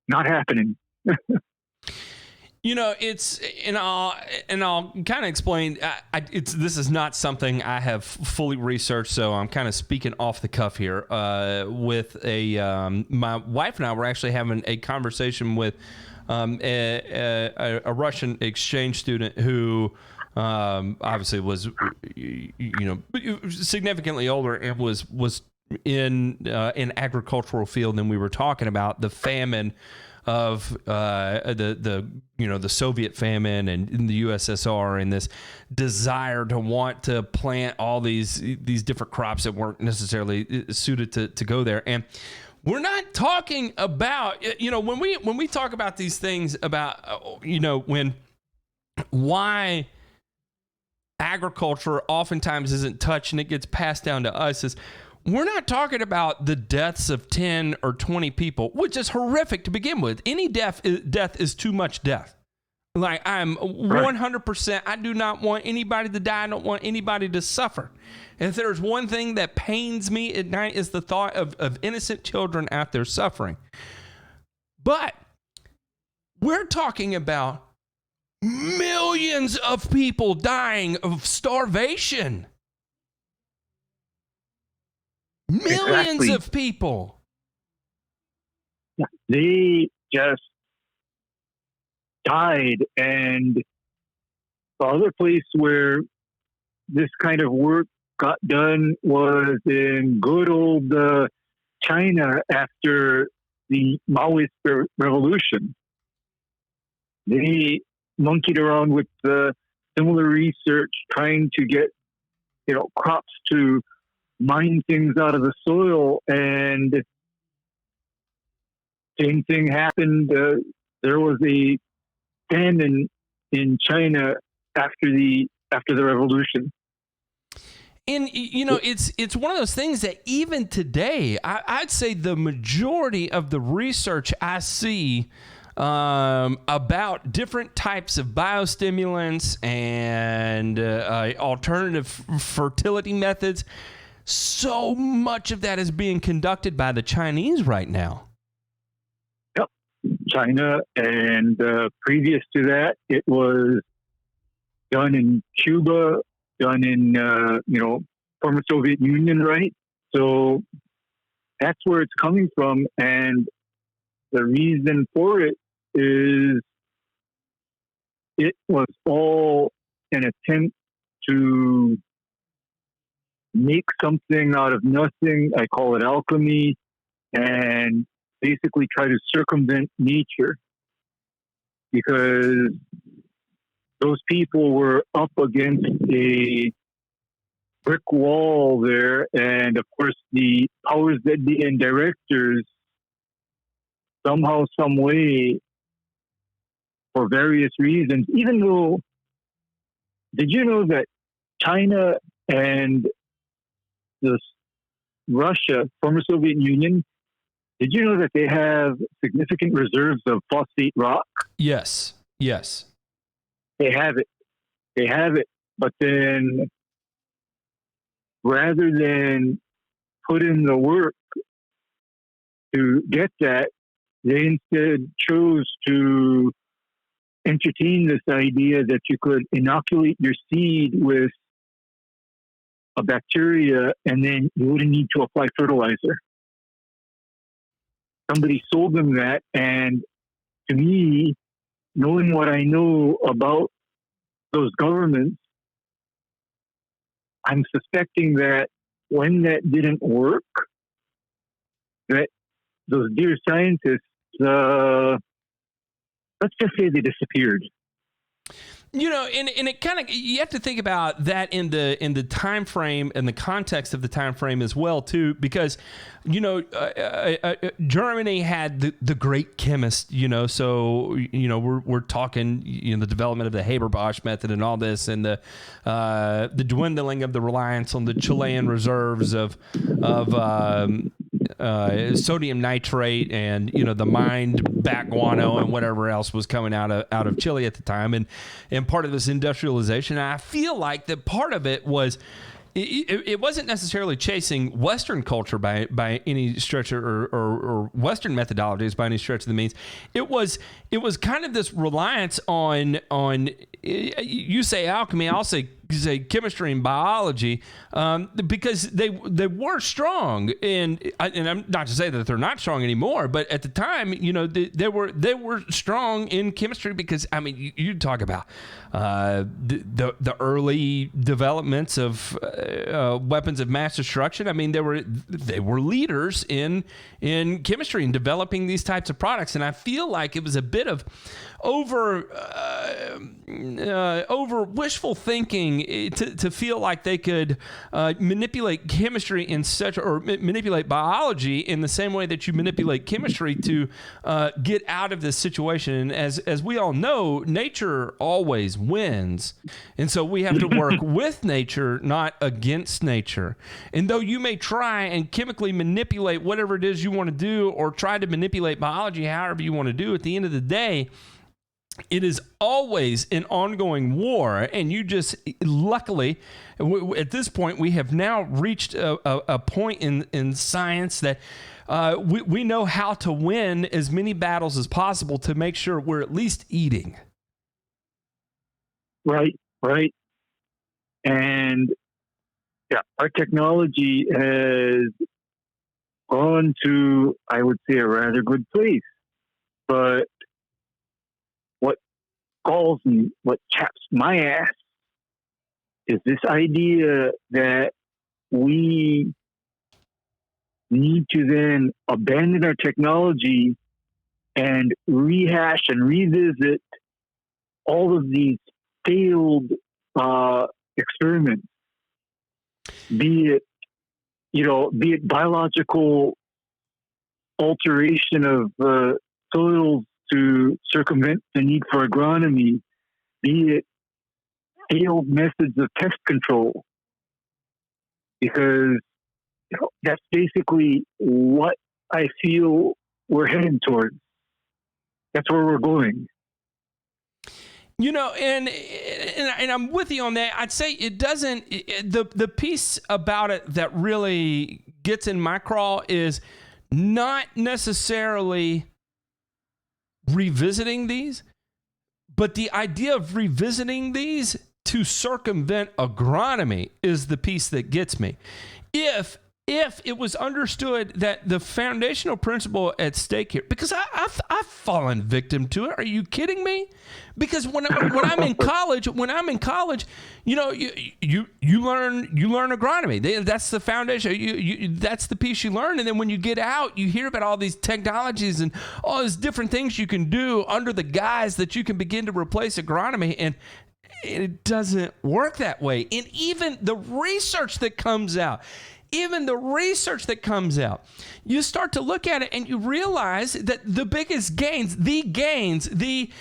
S6: Not happening.
S1: It's and I'll kind of explain. This is not something I have fully researched, so I'm kind of speaking off the cuff here. With my wife and I were actually having a conversation with a Russian exchange student who obviously was significantly older and was in an agricultural field, and we were talking about the famine of the Soviet famine and in the USSR, and this desire to want to plant all these different crops that weren't necessarily suited to go there. And we're not talking about when we talk about these things about why agriculture oftentimes isn't touched and it gets passed down to us is we're not talking about the deaths of 10 or 20 people, which is horrific to begin with. Any death is too much death. Like, I'm 100%, I do not want anybody to die. I don't want anybody to suffer. If there's one thing that pains me at night is the thought of innocent children out there suffering. But we're talking about millions of people dying of starvation. Millions of people.
S6: Yeah, they just died. And the other place where this kind of work got done was in good old China after the Maoist revolution. They monkeyed around with similar research, trying to get, crops to mine things out of the soil, and same thing happened. There was a famine in China after the revolution.
S1: And it's one of those things that even today, I'd say the majority of the research I see about different types of biostimulants and alternative fertility methods, so much of that is being conducted by the Chinese right now.
S6: Yep, China, and previous to that, it was done in Cuba, done in former Soviet Union, right? So that's where it's coming from, and the reason for it is it was all an attempt to make something out of nothing. I call it alchemy, and basically try to circumvent nature, because those people were up against a brick wall there, and of course the powers that be and directors, somehow, some way, for various reasons, even though, did you know that China and Russia, former Soviet Union, did you know that they have significant reserves of phosphate rock?
S1: Yes.
S6: They have it. But then, rather than put in the work to get that, they instead chose to entertain this idea that you could inoculate your seed with a bacteria and then you wouldn't need to apply fertilizer. Somebody sold them that, and to me, knowing what I know about those governments, I'm suspecting that when that didn't work, that those dear scientists, let's just say they disappeared.
S1: And it kind of, you have to think about that in the time frame and the context of the time frame as well too, because Germany had the great chemist, so we're talking the development of the Haber-Bosch method and all this, and the dwindling of the reliance on the Chilean reserves of sodium nitrate and the mined back guano and whatever else was coming out of Chile at the time, and part of this industrialization. And I feel like that part of it was it wasn't necessarily chasing Western culture by any stretch or Western methodologies by any stretch of the means. It was kind of this reliance on you say alchemy, I'll say chemistry and biology, because they were strong, and I'm not to say that they're not strong anymore, but at the time, they were strong in chemistry, because you talk about the early developments of weapons of mass destruction. They were leaders in chemistry and developing these types of products, and I feel like it was a bit of over wishful thinking to feel like they could manipulate chemistry in manipulate biology in the same way that you manipulate chemistry to get out of this situation. And as we all know, nature always wins, and so we have to work with nature, not against nature. And though you may try and chemically manipulate whatever it is you want to do, or try to manipulate biology however you want to do, at the end of the day, it is always an ongoing war. And you just, luckily, at this point, we have now reached a point in science that we know how to win as many battles as possible to make sure we're at least eating.
S6: Right. And yeah, our technology has gone to, I would say, a rather good place. But what galls me, what chaps my ass, is this idea that we need to then abandon our technology and rehash and revisit all of these failed experiments, be it biological alteration of soils to circumvent the need for agronomy, be it failed methods of pest control, because that's basically what I feel we're heading towards. That's where we're going.
S1: And I'm with you on that. I'd say it doesn't. The piece about it that really gets in my craw is not necessarily revisiting these, but the idea of revisiting these to circumvent agronomy is the piece that gets me. If it was understood that the foundational principle at stake here, because I've fallen victim to it. Are you kidding me? Because when I'm in college, you learn agronomy. That's the foundation. That's the piece you learn. And then when you get out, you hear about all these technologies and all these different things you can do under the guise that you can begin to replace agronomy. And it doesn't work that way. And even the research that comes out, you start to look at it and you realize that the biggest gains, the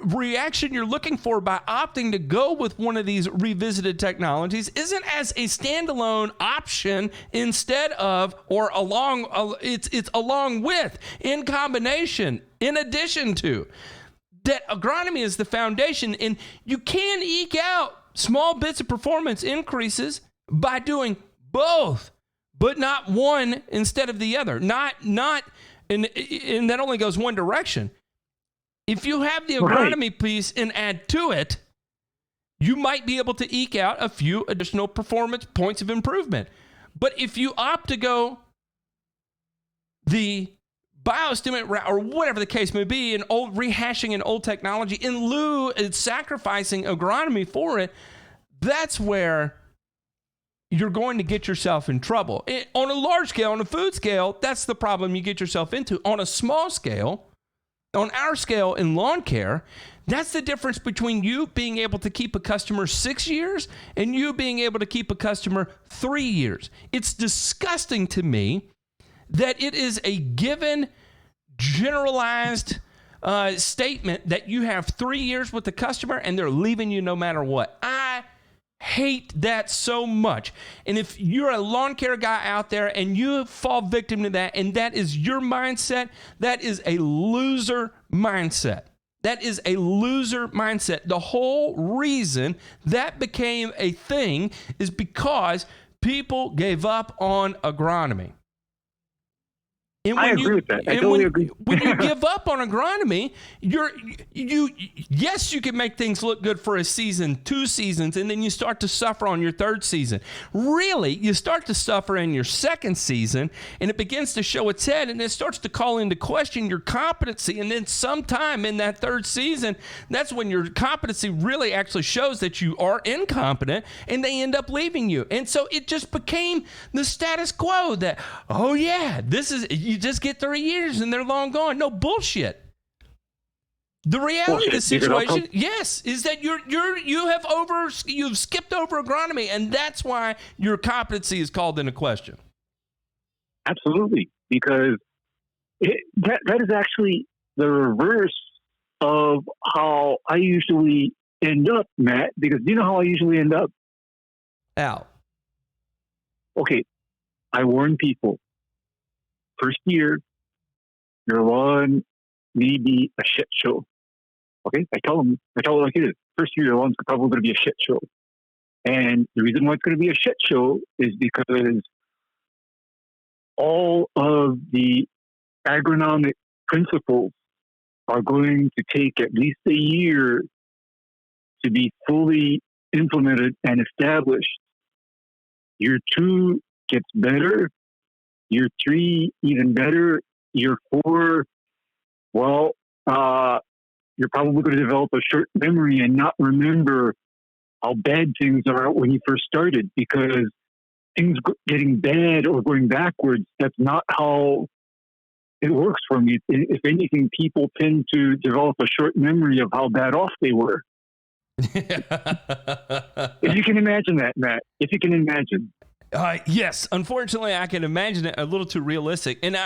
S1: reaction you're looking for by opting to go with one of these revisited technologies isn't as a standalone option instead of, or it's along with, in combination, in addition to. That agronomy is the foundation, and you can eke out small bits of performance increases by doing both, but not one instead of the other. And that only goes one direction. If you have the agronomy piece and add to it, you might be able to eke out a few additional performance points of improvement. But if you opt to go the biostimulant route, or whatever the case may be, rehashing an old technology in lieu of sacrificing agronomy for it, that's where you're going to get yourself in trouble. On a large scale, on a food scale, that's the problem you get yourself into. On a small scale, on our scale in lawn care, that's the difference between you being able to keep a customer 6 years and you being able to keep a customer 3 years. It's disgusting to me that it is a given, generalized statement that you have 3 years with the customer and they're leaving you no matter what. I hate that so much. And if you're a lawn care guy out there and you fall victim to that, and that is your mindset, that is a loser mindset. That is a loser mindset. The whole reason that became a thing is because people gave up on agronomy. And
S6: I agree with that. I totally agree.
S1: When you give up on agronomy, yes, you can make things look good for a season, 2 seasons, and then you start to suffer on your 3rd season. Really, you start to suffer in your 2nd season, and it begins to show its head, and it starts to call into question your competency. And then sometime in that 3rd season, that's when your competency really actually shows that you are incompetent, and they end up leaving you. And so it just became the status quo that, oh yeah, you just get 3 years and they're long gone. No, bullshit. The reality of the situation, yes, is that you've skipped over agronomy, and that's why your competency is called into question.
S6: Absolutely, because that is actually the reverse of how I usually end up, Matt. Because do you know how I usually end up?
S1: Out.
S6: Okay, I warn people. First year, your lawn may be a shit show. Okay, I tell them like it is. First year, your lawn's probably going to be a shit show, and the reason why it's going to be a shit show is because all of the agronomic principles are going to take at least a year to be fully implemented and established. Year 2 gets better. Year 3, even better. Year 4, well, you're probably going to develop a short memory and not remember how bad things are when you first started, because things getting bad or going backwards, that's not how it works for me. If anything, people tend to develop a short memory of how bad off they were. If you can imagine that, Matt, if you can imagine.
S1: Yes, unfortunately, I can imagine it a little too realistic, and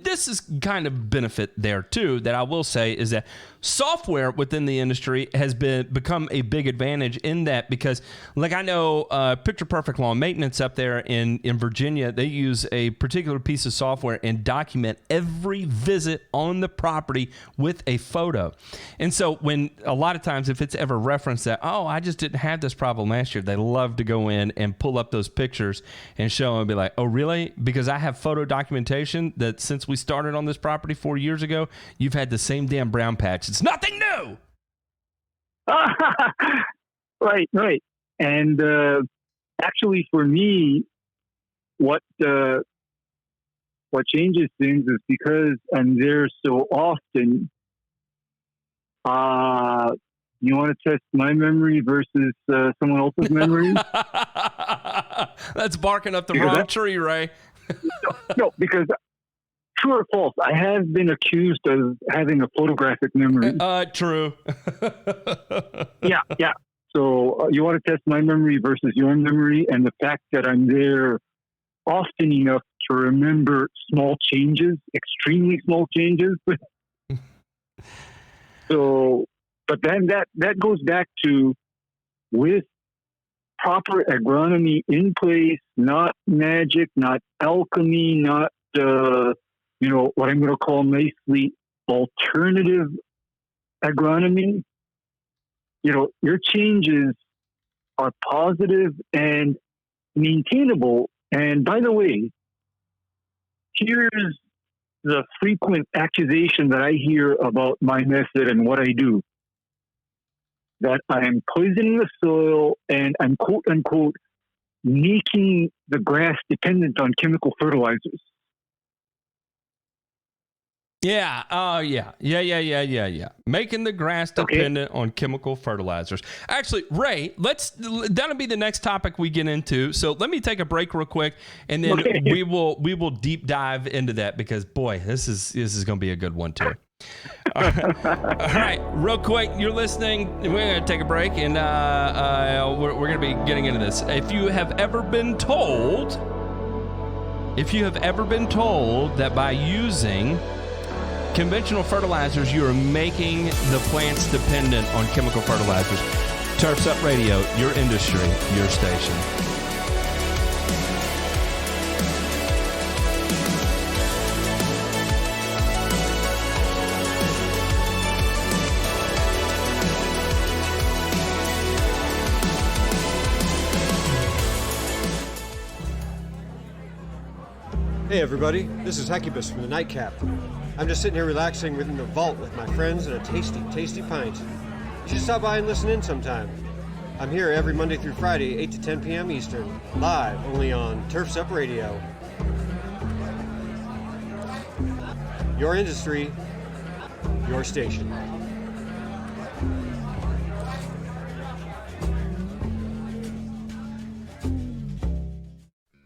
S1: this is kind of benefit there too. That I will say is that software within the industry has become a big advantage in that, because, like, I know Picture Perfect Lawn Maintenance up there in Virginia, they use a particular piece of software and document every visit on the property with a photo. And so when a lot of times if it's ever referenced that, oh, I just didn't have this problem last year, they love to go in and pull up those pictures and show them and be like, oh, really? Because I have photo documentation that since we started on this property 4 years ago, you've had the same damn brown patch. It's nothing new.
S6: Right. And actually, for me, what changes things is because I'm there so often. You want to test my memory versus someone else's memory?
S1: That's barking up the wrong tree, Ray.
S6: No, because true or false, I have been accused of having a photographic memory.
S1: True.
S6: Yeah. So you want to test my memory versus your memory, and the fact that I'm there often enough to remember small changes, extremely small changes. So, but then that goes back to, with proper agronomy in place, not magic, not alchemy, not what I'm going to call nicely alternative agronomy. Your changes are positive and maintainable. And by the way, here's the frequent accusation that I hear about my method and what I do: that I'm poisoning the soil and I'm, quote unquote, making the grass dependent on chemical fertilizers.
S1: Yeah. Yeah. Making the grass dependent on chemical fertilizers. Actually, Ray, that'll be the next topic we get into. So let me take a break real quick, and then we will deep dive into that, because boy, this is going to be a good one too. All right, real quick, you're listening. We're going to take a break, and we're going to be getting into this. If you have ever been told that by using conventional fertilizers, you are making the plants dependent on chemical fertilizers. Turfs Up Radio, your industry, your station.
S9: Hey everybody, this is Hecubus from the Nightcap. I'm just sitting here relaxing within the vault with my friends and a tasty, tasty pint. You should stop by and listen in sometime. I'm here every Monday through Friday, 8 to 10 p.m. Eastern, live only on Turfs Up Radio. Your industry, your station.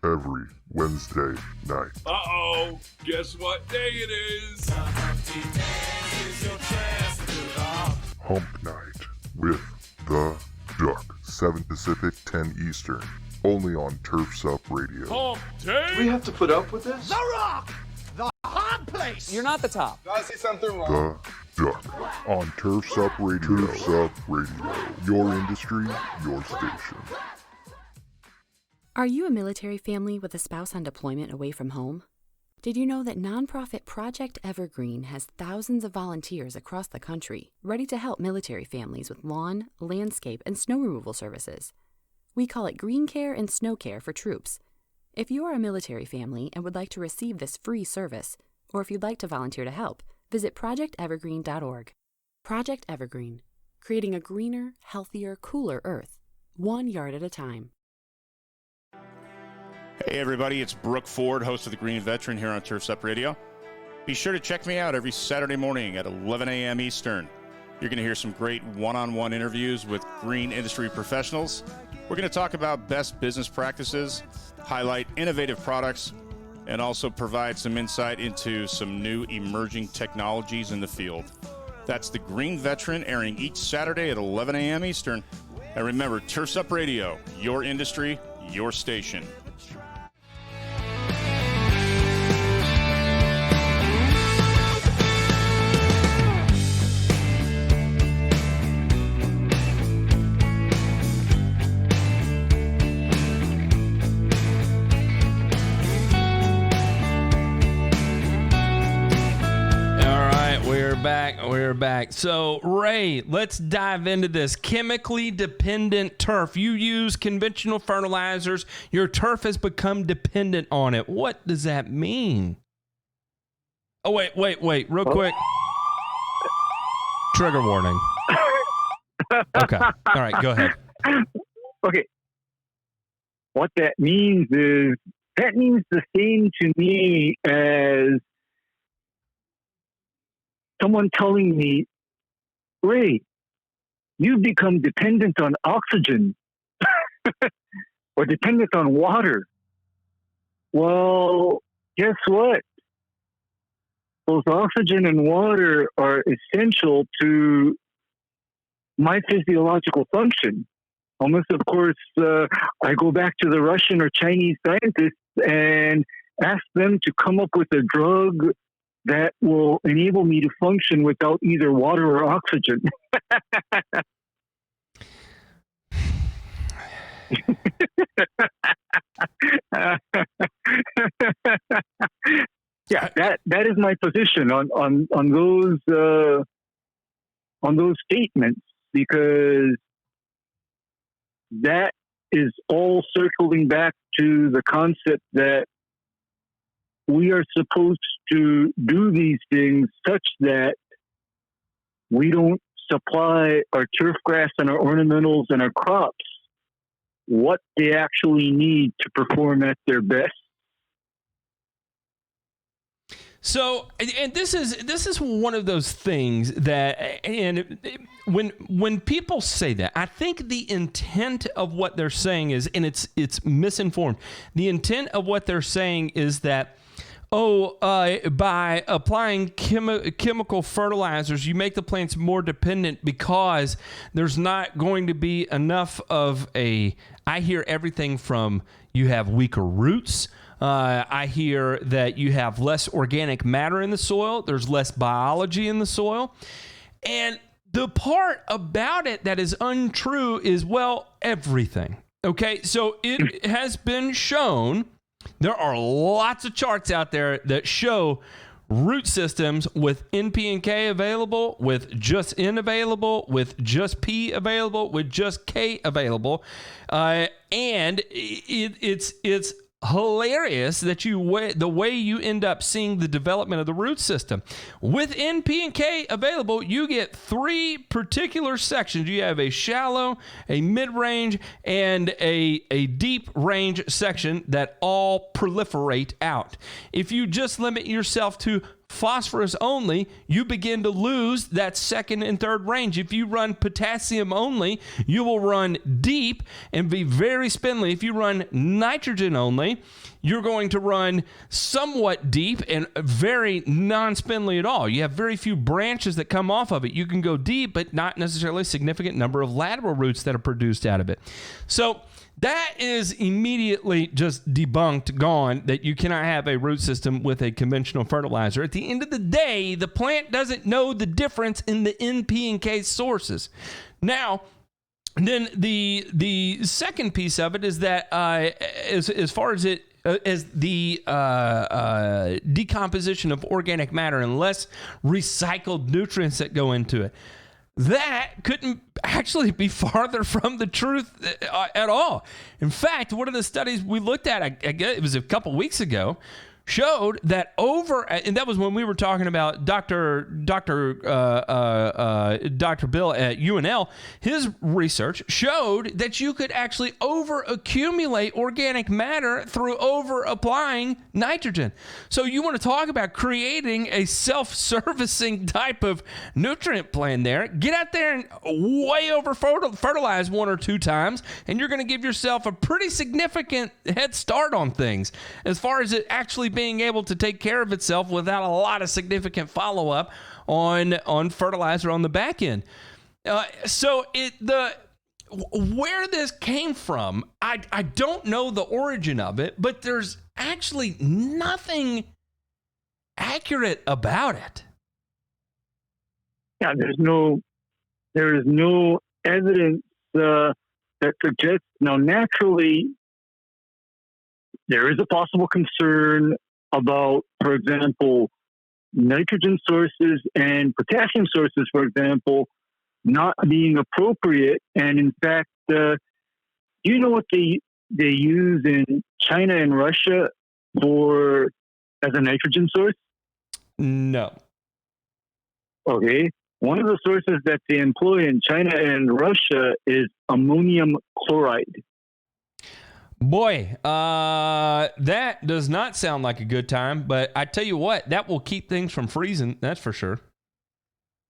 S10: Every Wednesday night.
S11: Uh-oh, guess what day it is?
S10: Hump Night with The Duck, 7 Pacific, 10 Eastern, only on Turfs Up Radio.
S11: Hump day?
S12: We have to put up with this?
S13: The Rock! The hot place! You're not the top.
S12: Do I see something wrong?
S10: The Duck on Turfs Up Radio. Turfs Up Radio. Your industry, your station.
S8: Are you a military family with a spouse on deployment away from home? Did you know that nonprofit Project Evergreen has thousands of volunteers across the country ready to help military families with lawn, landscape, and snow removal services? We call it Green Care and Snow Care for troops. If you are a military family and would like to receive this free service, or if you'd like to volunteer to help, visit projectevergreen.org. Project Evergreen, creating a greener, healthier, cooler Earth, 1 yard at a time.
S7: Hey everybody, it's Brooke Ford, host of The Green Veteran here on Turfs Up Radio. Be sure to check me out every Saturday morning at 11 a.m. Eastern. You're going to hear some great one-on-one interviews with green industry professionals. We're going to talk about best business practices, highlight innovative products, and also provide some insight into some new emerging technologies in the field. That's The Green Veteran, airing each Saturday at 11 a.m. Eastern. And remember, Turfs Up Radio, your industry, your station.
S1: We're back. So, Ray, let's dive into this. Chemically dependent turf. You use conventional fertilizers. Your turf has become dependent on it. What does that mean? Oh, wait. Real quick. Trigger warning. Okay. All right, go ahead.
S6: Okay. What that means is, that means the same to me as someone telling me, Ray, you've become dependent on oxygen or dependent on water. Well, guess what? Those oxygen and water are essential to my physiological function. Unless, of course, I go back to the Russian or Chinese scientists and ask them to come up with a drug that will enable me to function without either water or oxygen. Yeah, that is my position on those statements, because that is all circling back to the concept that we are supposed to do these things such that we don't supply our turf grass and our ornamentals and our crops what they actually need to perform at their best.
S1: So, and this is one of those things that, and when people say that, I think the intent of what they're saying is, and it's misinformed. The intent of what they're saying is that, by applying chemical fertilizers, you make the plants more dependent because there's not going to be enough of I hear everything from you have weaker roots. I hear that you have less organic matter in the soil. There's less biology in the soil. And the part about it that is untrue is, well, everything. Okay, so it has been shown. There are lots of charts out there that show root systems with NP and K available, with just N available, with just P available, with just K available. And it's hilarious that the way you end up seeing the development of the root system. With NP and K available, you get three particular sections. You have a shallow, a mid-range, and a deep range section that all proliferate out. If you just limit yourself to phosphorus only, you begin to lose that second and third range. If you run potassium only, you will run deep and be very spindly. If you run nitrogen only, you're going to run somewhat deep and very non-spindly at all. You have very few branches that come off of it. You can go deep, but not necessarily a significant number of lateral roots that are produced out of it. So that is immediately just debunked, gone, that you cannot have a root system with a conventional fertilizer. At the end of the day, the plant doesn't know the difference in the NP and K sources. Now, then the second piece of it is that as far as it as the decomposition of organic matter and less recycled nutrients that go into it, that couldn't actually be farther from the truth at all. In fact, one of the studies we looked at, I guess it was a couple weeks ago, showed that and that was when we were talking about Dr. Bill at UNL, his research showed that you could actually over-accumulate organic matter through over-applying nitrogen. So you want to talk about creating a self-servicing type of nutrient plan there. Get out there and way over-fertilize one or two times, and you're going to give yourself a pretty significant head start on things as far as it actually being able to take care of itself without a lot of significant follow-up on fertilizer on the back end. So where this came from, I don't know the origin of it, but there's actually nothing accurate about it.
S6: Yeah, there is no evidence that suggests. Now, naturally, there is a possible concern about, for example, nitrogen sources and potassium sources, for example, not being appropriate. And in fact, you know what they use in China and Russia as a nitrogen source?
S1: No.
S6: Okay. One of the sources that they employ in China and Russia is ammonium chloride.
S1: Boy, that does not sound like a good time, but I tell you what, that will keep things from freezing, that's for sure.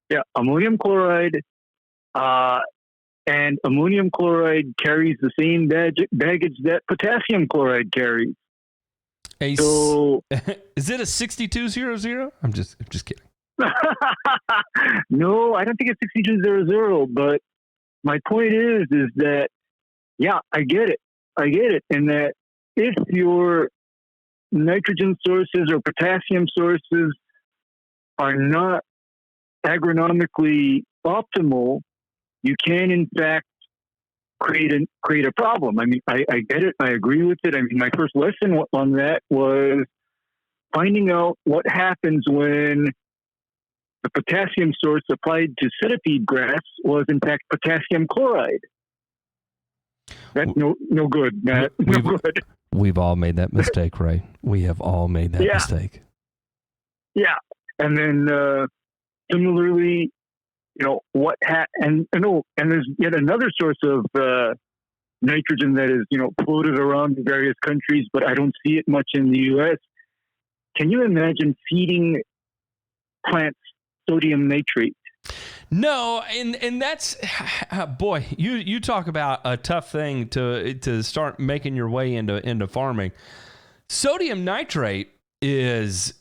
S6: Yeah, ammonium chloride, and ammonium chloride carries the same baggage that potassium chloride carries. So,
S1: is it a 6200? I'm just kidding.
S6: No, I don't think it's 6200, but my point is that, yeah, I get it. And that if your nitrogen sources or potassium sources are not agronomically optimal, you can, in fact, create a problem. I mean, I get it. I agree with it. I mean, my first lesson on that was finding out what happens when the potassium source applied to centipede grass was, in fact, potassium chloride. That's no good, Matt. No good.
S1: We've all made that mistake, Ray. We have all made that mistake.
S6: Yeah. And then similarly, and there's yet another source of nitrogen that is, floated around in various countries, but I don't see it much in the U.S. Can you imagine feeding plants sodium nitrate?
S1: No, and that's, boy, you talk about a tough thing to start making your way into farming. Sodium nitrate is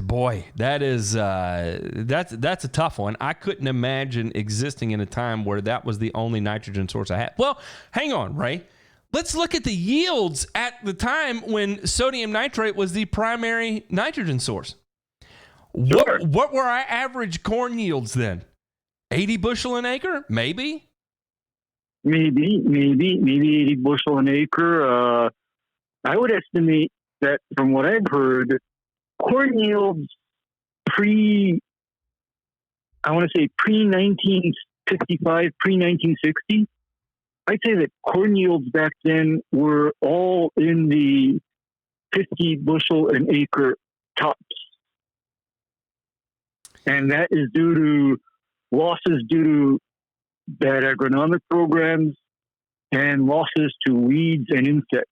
S1: boy, that's a tough one. I couldn't imagine existing in a time where that was the only nitrogen source I had. Well, hang on, Ray. Let's look at the yields at the time when sodium nitrate was the primary nitrogen source.
S6: Sure.
S1: What were our average corn yields then? 80 bushel an acre? Maybe
S6: 80 bushel an acre. I would estimate that, from what I've heard, corn yields pre-1955, pre-1960, I'd say that corn yields back then were all in the 50 bushel an acre tops. And that is due to losses due to bad agronomic programs and losses to weeds and insects.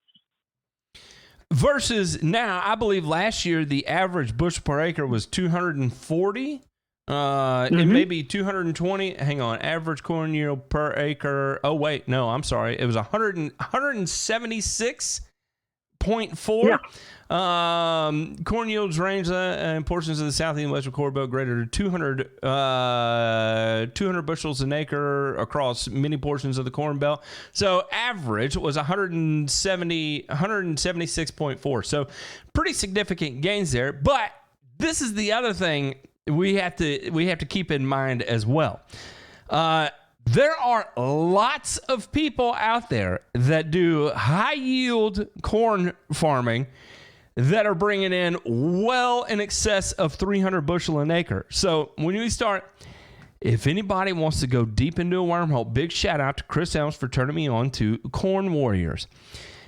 S1: Versus now, I believe last year the average bushel per acre was 240. It may be 220. Hang on, average corn yield per acre. Oh wait, no, I'm sorry. It was 176.4.
S6: Yeah.
S1: Corn yields range in portions of the south and western corn belt greater than 200 bushels an acre across many portions of the corn belt. So average was 176.4. So pretty significant gains there. But this is the other thing we have to keep in mind as well. There are lots of people out there that do high yield corn farming that are bringing in well in excess of 300 bushel an acre. So when we start, if anybody wants to go deep into a wormhole, big shout out to Chris Elms for turning me on to Corn Warriors.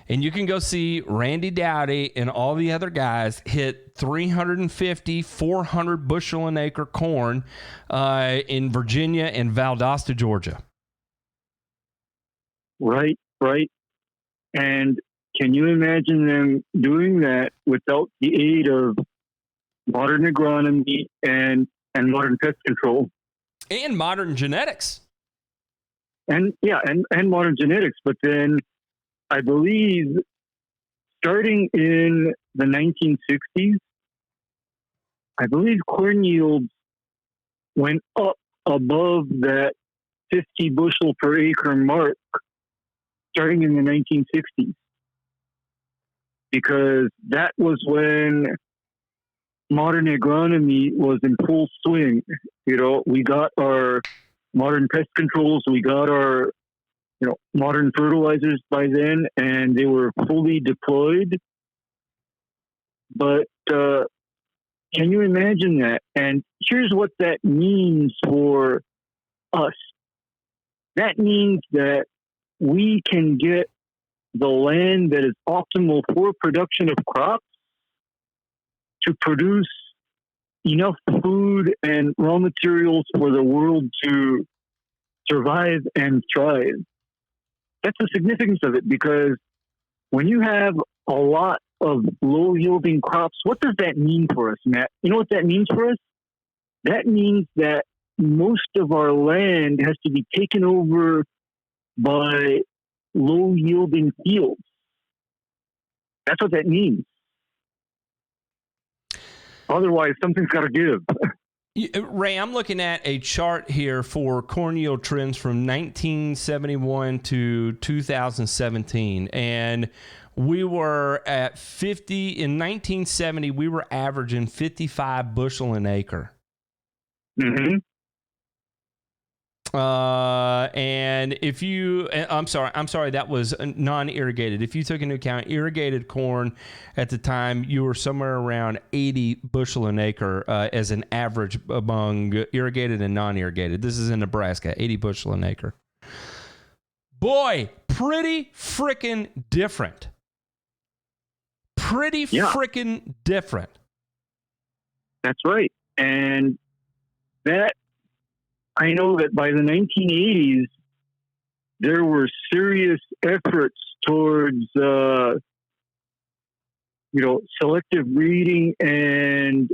S1: And you can go see Randy Dowdy and all the other guys hit 350, 400 bushel an acre corn in Virginia and Valdosta, Georgia.
S6: Right. And can you imagine them doing that without the aid of modern agronomy and modern pest control?
S1: And modern genetics.
S6: And modern genetics. But then I believe starting in the 1960s, I believe corn yields went up above that 50 bushel per acre mark starting in the 1960s. Because that was when modern agronomy was in full swing. We got our modern pest controls, we got our modern fertilizers by then, and they were fully deployed. But can you imagine that? And here's what that means for us. That means that we can get the land that is optimal for production of crops to produce enough food and raw materials for the world to survive and thrive. That's the significance of it, because when you have a lot of low-yielding crops, what does that mean for us, Matt? You know what that means for us? That means that most of our land has to be taken over by low-yielding fields. That's what that means. Otherwise, something's got to give.
S1: Ray, I'm looking at a chart here for corn yield trends from 1971 to 2017, and we were at 50. In 1970, we were averaging 55 bushel an acre.
S6: Mm-hmm.
S1: And if you, I'm sorry, that was non-irrigated. If you took into account irrigated corn at the time, you were somewhere around 80 bushel an acre as an average among irrigated and non-irrigated. This is in Nebraska, 80 bushel an acre. Boy, pretty freaking different. Freaking different.
S6: That's right. And that, I know that by the 1980s, there were serious efforts towards, selective breeding and,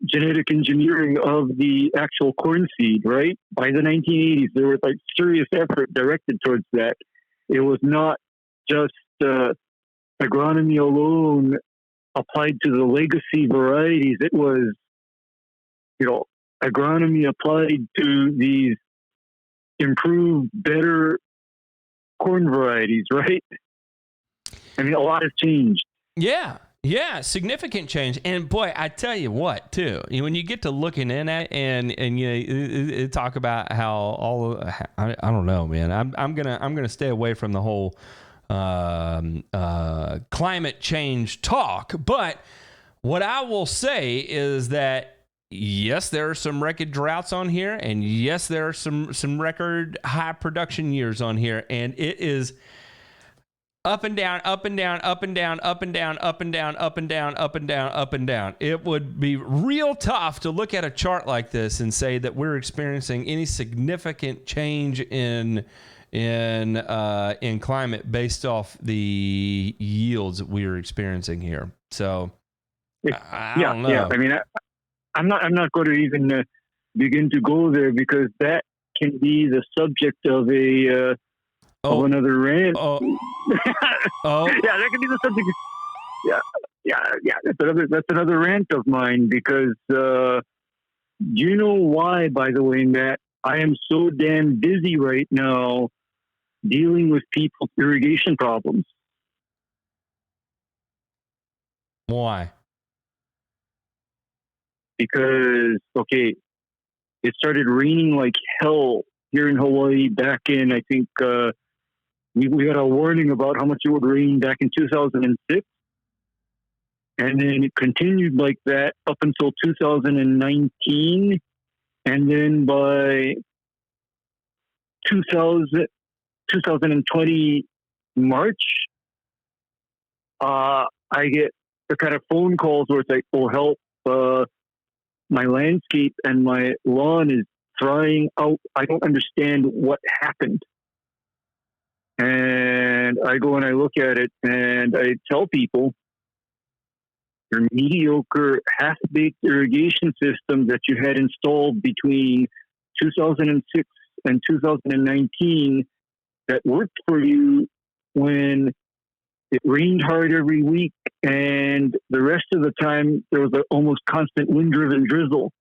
S6: genetic engineering of the actual corn seed, right? By the 1980s, there was serious effort directed towards that. It was not just agronomy alone applied to the legacy varieties. It was, agronomy applied to these improved, better corn varieties, right? I mean, a lot has changed.
S1: Yeah, significant change. And boy, I tell you what, too, when you get to looking in at and talk about how I don't know, man. I'm gonna stay away from the whole climate change talk. But what I will say is that, yes, there are some record droughts on here, and yes, there are some record high production years on here, and it is up and down, up and down, up and down, up and down, up and down, up and down, up and down, up and down. It would be real tough to look at a chart like this and say that we're experiencing any significant change in climate based off the yields that we are experiencing here. So I don't know.
S6: Yeah. I mean, I'm not going to even begin to go there, because that can be the subject of of another rant.
S1: Yeah,
S6: that can be the subject. Yeah. That's another rant of mine, because you know why, by the way, Matt? I am so damn busy right now dealing with people's irrigation problems.
S1: Why?
S6: Because, it started raining like hell here in Hawaii back in, I think, we got a warning about how much it would rain back in 2006. And then it continued like that up until 2019. And then by 2020 March, I get the kind of phone calls where it's like, oh, help, my landscape and my lawn is drying out. I don't understand what happened. And I go and I look at it, and I tell people, your mediocre, half-baked irrigation system that you had installed between 2006 and 2019 that worked for you when it rained hard every week, and the rest of the time there was an almost constant wind-driven drizzle.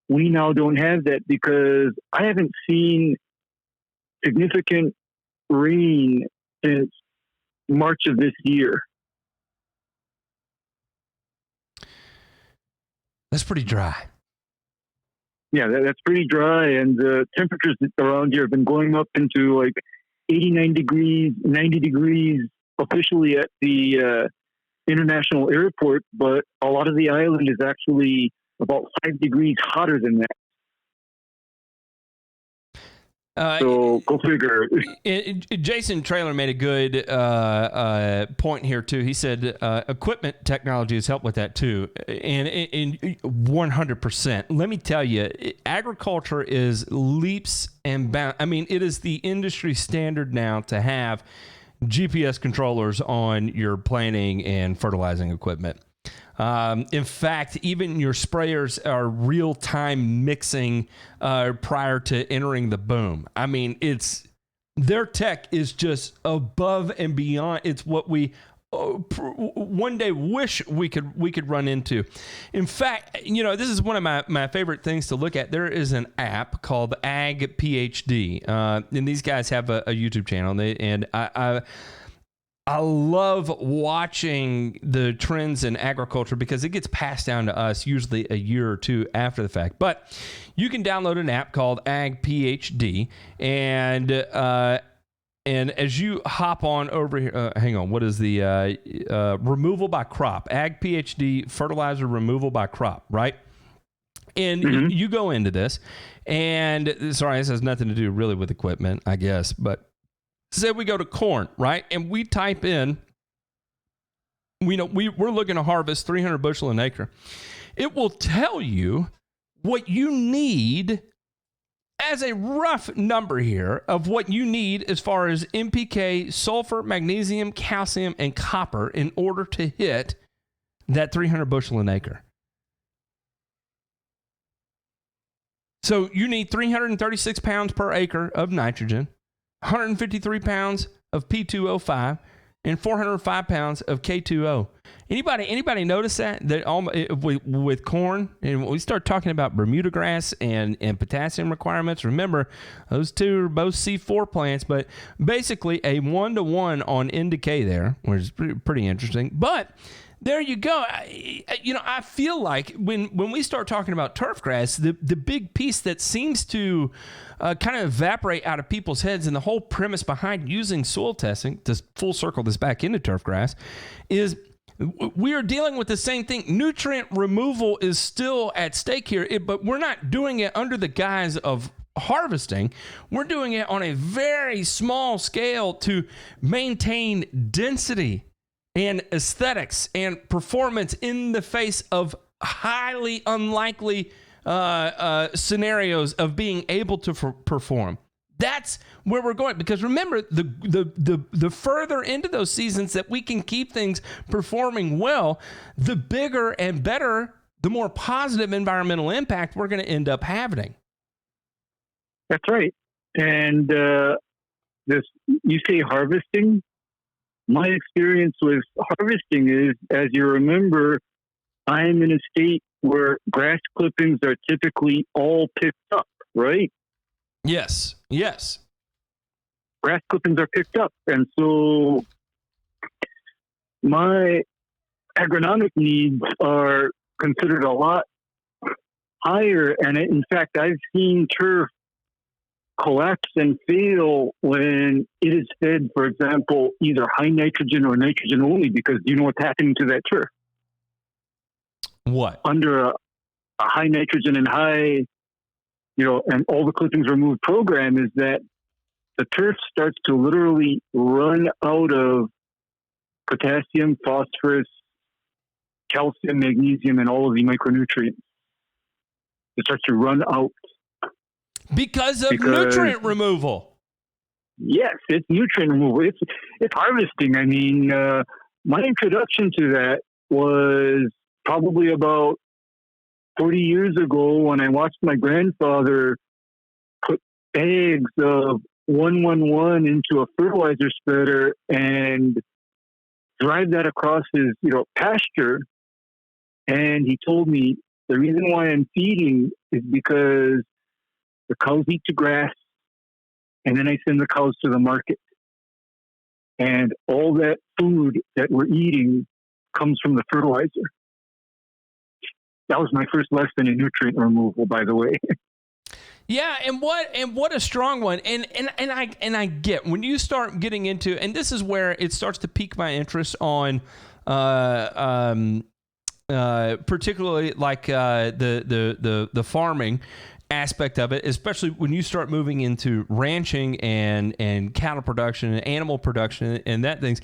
S6: We now don't have that because I haven't seen significant rain since March of this year.
S1: That's pretty dry.
S6: Yeah, that's pretty dry, and the temperatures around here have been going up into like 89 degrees, 90 degrees officially at the international airport, but a lot of the island is actually about 5 degrees hotter than that. So go figure.
S1: Jason Traylor made a good point here too. He said equipment technology has helped with that too, and 100%. Let me tell you, agriculture is leaps and bounds. I mean, it is the industry standard now to have GPS controllers on your planting and fertilizing equipment. In fact, even your sprayers are real-time mixing prior to entering the boom. I mean, their tech is just above and beyond. It's what we one day wish we could run into. In fact, this is one of my favorite things to look at. There is an app called Ag PhD, and these guys have a YouTube channel, and I love watching the trends in agriculture because it gets passed down to us usually a year or two after the fact. But you can download an app called Ag PhD, and as you hop on over here, hang on, what is the removal by crop? Ag PhD fertilizer removal by crop, right? And you go into this, and sorry, this has nothing to do really with equipment, I guess, but say we go to corn, right? And we type in, we're looking to harvest 300 bushel an acre. It will tell you what you need as a rough number here of what you need as far as NPK, sulfur, magnesium, calcium, and copper in order to hit that 300 bushel an acre. So you need 336 pounds per acre of nitrogen, 153 pounds of P2O5, and 405 pounds of K2O. Anybody notice that with corn, and when we start talking about Bermuda grass and potassium requirements, remember those two are both C4 plants, but basically a 1-to-1 on N to K there, which is pretty interesting. But there you go. I feel like when we start talking about turf grass, the big piece that seems to kind of evaporate out of people's heads, and the whole premise behind using soil testing to full circle this back into turf grass is we are dealing with the same thing. Nutrient removal is still at stake here, but we're not doing it under the guise of harvesting. We're doing it on a very small scale to maintain density and aesthetics and performance in the face of highly unlikely scenarios of being able to perform. That's where we're going, because remember, the further into those seasons that we can keep things performing well, the bigger and better, the more positive environmental impact we're going to end up having.
S6: That's right. And you say harvesting. My experience with harvesting is, as you remember, I'm in a state where grass clippings are typically all picked up, right?
S1: Yes.
S6: Grass clippings are picked up. And so my agronomic needs are considered a lot higher. And in fact, I've seen turf collapse and fail when it is fed, for example, either high nitrogen or nitrogen only, because you know what's happening to that turf.
S1: What?
S6: Under a high nitrogen and high, and all the clippings removed program is that the turf starts to literally run out of potassium, phosphorus, calcium, magnesium, and all of the micronutrients. It starts to run out.
S1: Because nutrient removal.
S6: Yes, it's nutrient removal. It's harvesting. I mean, my introduction to that was probably about 40 years ago when I watched my grandfather put bags of 111 into a fertilizer spreader and drive that across his, pasture. And he told me the reason why I'm feeding is because the cows eat the grass, and then I send the cows to the market. And all that food that we're eating comes from the fertilizer. That was my first lesson in nutrient removal, by the way.
S1: Yeah, and what a strong one. And I get when you start getting into, and this is where it starts to pique my interest on particularly like the farming aspect of it, especially when you start moving into ranching and cattle production and animal production and that things.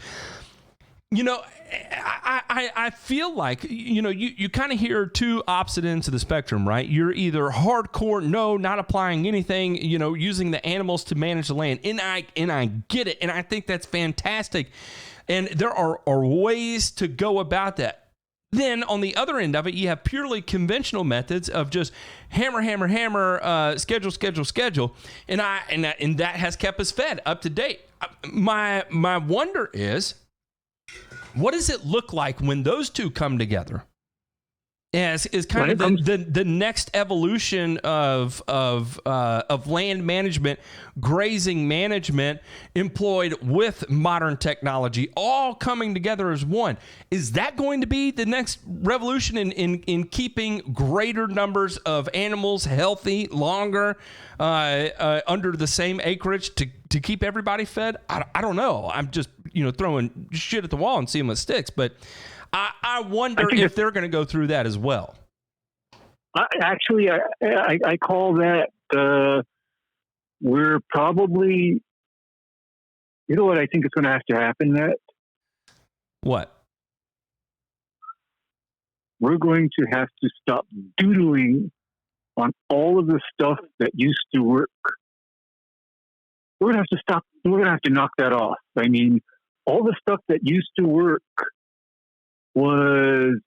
S1: I feel like, you kind of hear two opposite ends of the spectrum, right? You're either hardcore, no, not applying anything, using the animals to manage the land. And I get it. And I think that's fantastic. And there are ways to go about that. Then on the other end of it, you have purely conventional methods of just hammer, schedule. And that has kept us fed up to date. My wonder is, what does it look like when those two come together? Is kind of the next evolution of land management, grazing management employed with modern technology, all coming together as one. Is that going to be the next revolution in keeping greater numbers of animals healthy longer under the same acreage to keep everybody fed? I don't know. I'm just throwing shit at the wall and seeing what sticks, but I wonder if they're going to go through that as well.
S6: Actually, I call that we're probably, what I think is going to have to happen, Matt?
S1: What?
S6: We're going to have to stop doodling on all of the stuff that used to work. We're going to have to stop. We're going to have to knock that off. I mean, all the stuff that used to work was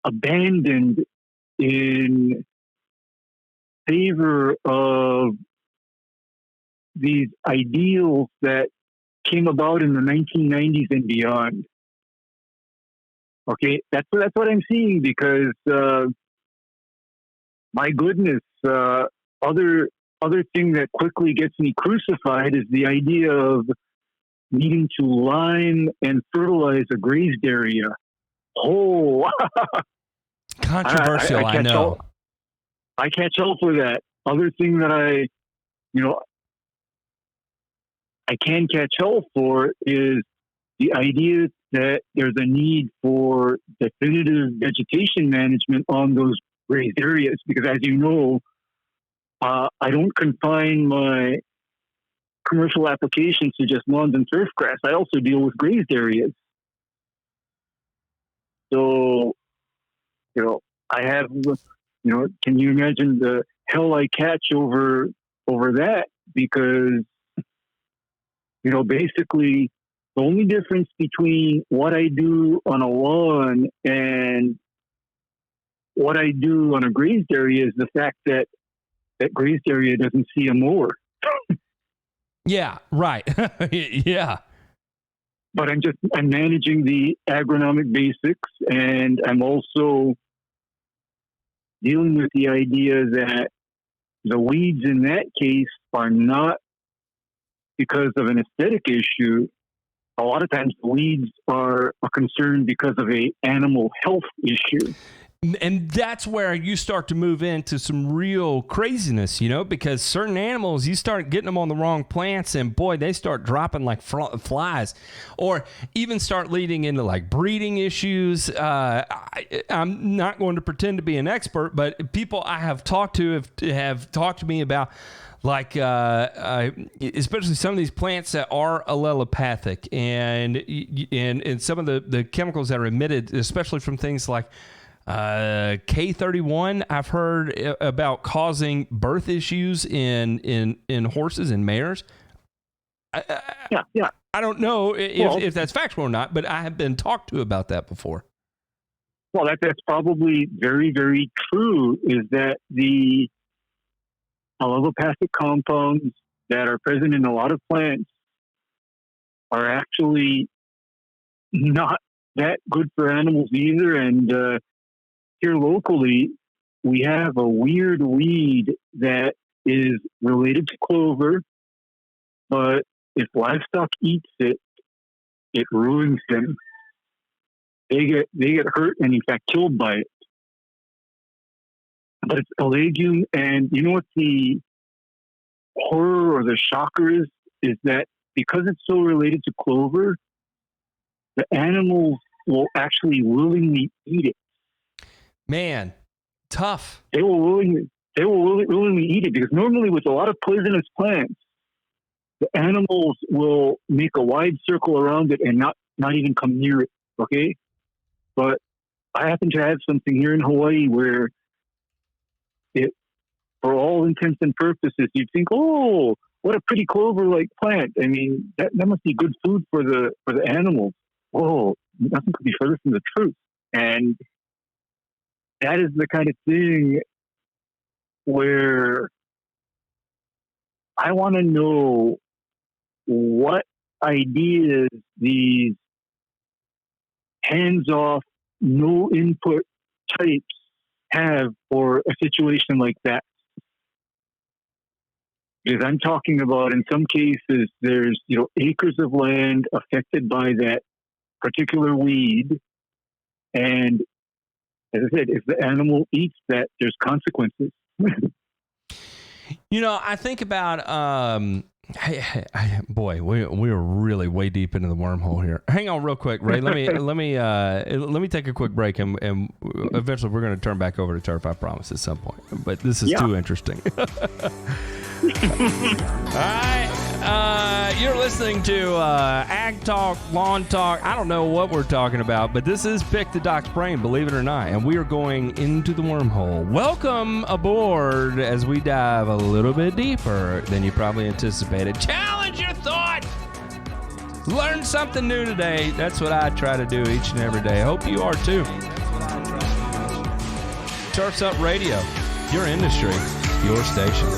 S6: abandoned in favor of these ideals that came about in the 1990s and beyond. Okay, that's what I'm seeing, because my goodness, other thing that quickly gets me crucified is the idea of needing to lime and fertilize a grazed area. Oh,
S1: controversial. I know.
S6: I catch hell for that. Other thing that I can catch hell for is the idea that there's a need for definitive vegetation management on those grazed areas. Because as you know, I don't confine my commercial applications to just lawns and turf grass. I also deal with grazed areas. So, I have, can you imagine the hell I catch over that? Because, basically the only difference between what I do on a lawn and what I do on a grazed area is the fact that grazed area doesn't see a mower.
S1: Yeah, right. Yeah.
S6: But I'm managing the agronomic basics, and I'm also dealing with the idea that the weeds in that case are not because of an aesthetic issue. A lot of times the weeds are a concern because of an animal health issue.
S1: And that's where you start to move into some real craziness, because certain animals, you start getting them on the wrong plants and boy, they start dropping like flies, or even start leading into like breeding issues. I'm not going to pretend to be an expert, but people I have talked to have talked to me about like, especially some of these plants that are allelopathic and some of the chemicals that are emitted, especially from things like K31, I've heard about causing birth issues in horses and mares.
S6: Yeah.
S1: I don't know if that's factual or not, but I have been talked to about that before.
S6: Well, that's probably very, very true, is that the allelopathic compounds that are present in a lot of plants are actually not that good for animals either. And here locally, we have a weird weed that is related to clover, but if livestock eats it, it ruins them. They get hurt and in fact killed by it. But it's a legume, and you know what the horror or the shocker is that because it's so related to clover, the animals will actually willingly eat it.
S1: Man, tough.
S6: They will willingly eat it, because normally with a lot of poisonous plants, the animals will make a wide circle around it and not even come near it. Okay, but I happen to have something here in Hawaii where it, for all intents and purposes, you'd think, oh, what a pretty clover-like plant. I mean, that must be good food for the animals. Whoa, nothing could be further from the truth. And that is the kind of thing where I want to know what ideas these hands-off, no-input types have for a situation like that. Because I'm talking about, in some cases, there's acres of land affected by that particular weed, and as I said, if the animal eats that, there's consequences.
S1: I think about boy, we are really way deep into the wormhole here. Hang on, real quick, Ray. Let me take a quick break, and eventually we're going to turn back over to turf. I promise at some point. But this is too interesting. All right, you're listening to Ag Talk, Lawn Talk. I don't know what we're talking about, but this is Pick the Doc's Brain, believe it or not, and we are going into the wormhole. Welcome aboard as we dive a little bit deeper than you probably anticipated. Challenge your thought! Learn something new today. That's what I try to do each and every day. I hope you are too. Turf's Up Radio, your industry, your station.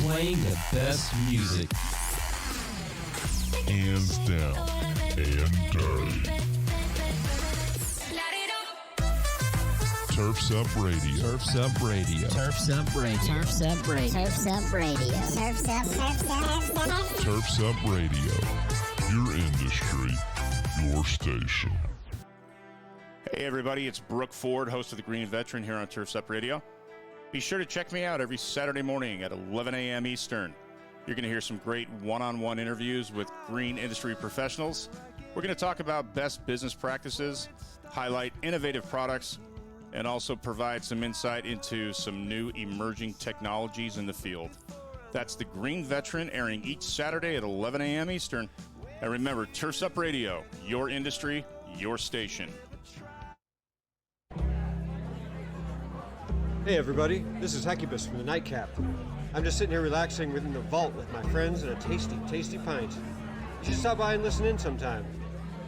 S1: Playing the best music.
S10: Hands down and dirty. Turf's Up Radio.
S1: Turf's Up Radio.
S14: Turf's Up Radio. Turf's Up Radio. Turf's Up Radio. Turf's Up.
S10: Turf's Up Radio. Your industry, your station.
S7: Hey everybody, it's Brooke Ford, host of the Green Veteran here on Turf's Up Radio. Be sure to check me out every Saturday morning at 11 a.m. Eastern. You're going to hear some great one-on-one interviews with green industry professionals. We're going to talk about best business practices, highlight innovative products, and also provide some insight into some new emerging technologies in the field. That's the Green Veteran, airing each Saturday at 11 a.m. Eastern. And remember, Turf's Up Radio, your industry, your station.
S9: Hey everybody, this is Hecubus from the Nightcap. I'm just sitting here relaxing within the vault with my friends and a tasty, tasty pint. You should stop by and listen in sometime.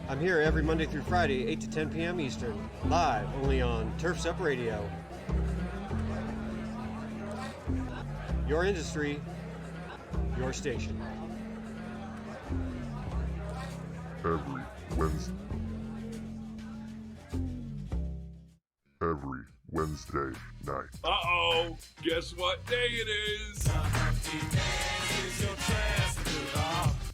S9: I'm here every Monday through Friday, 8 to 10 p.m. Eastern, live only on Turf's Up Radio. Your industry, your station.
S10: Every Wednesday night.
S11: Uh-oh, guess what day it is?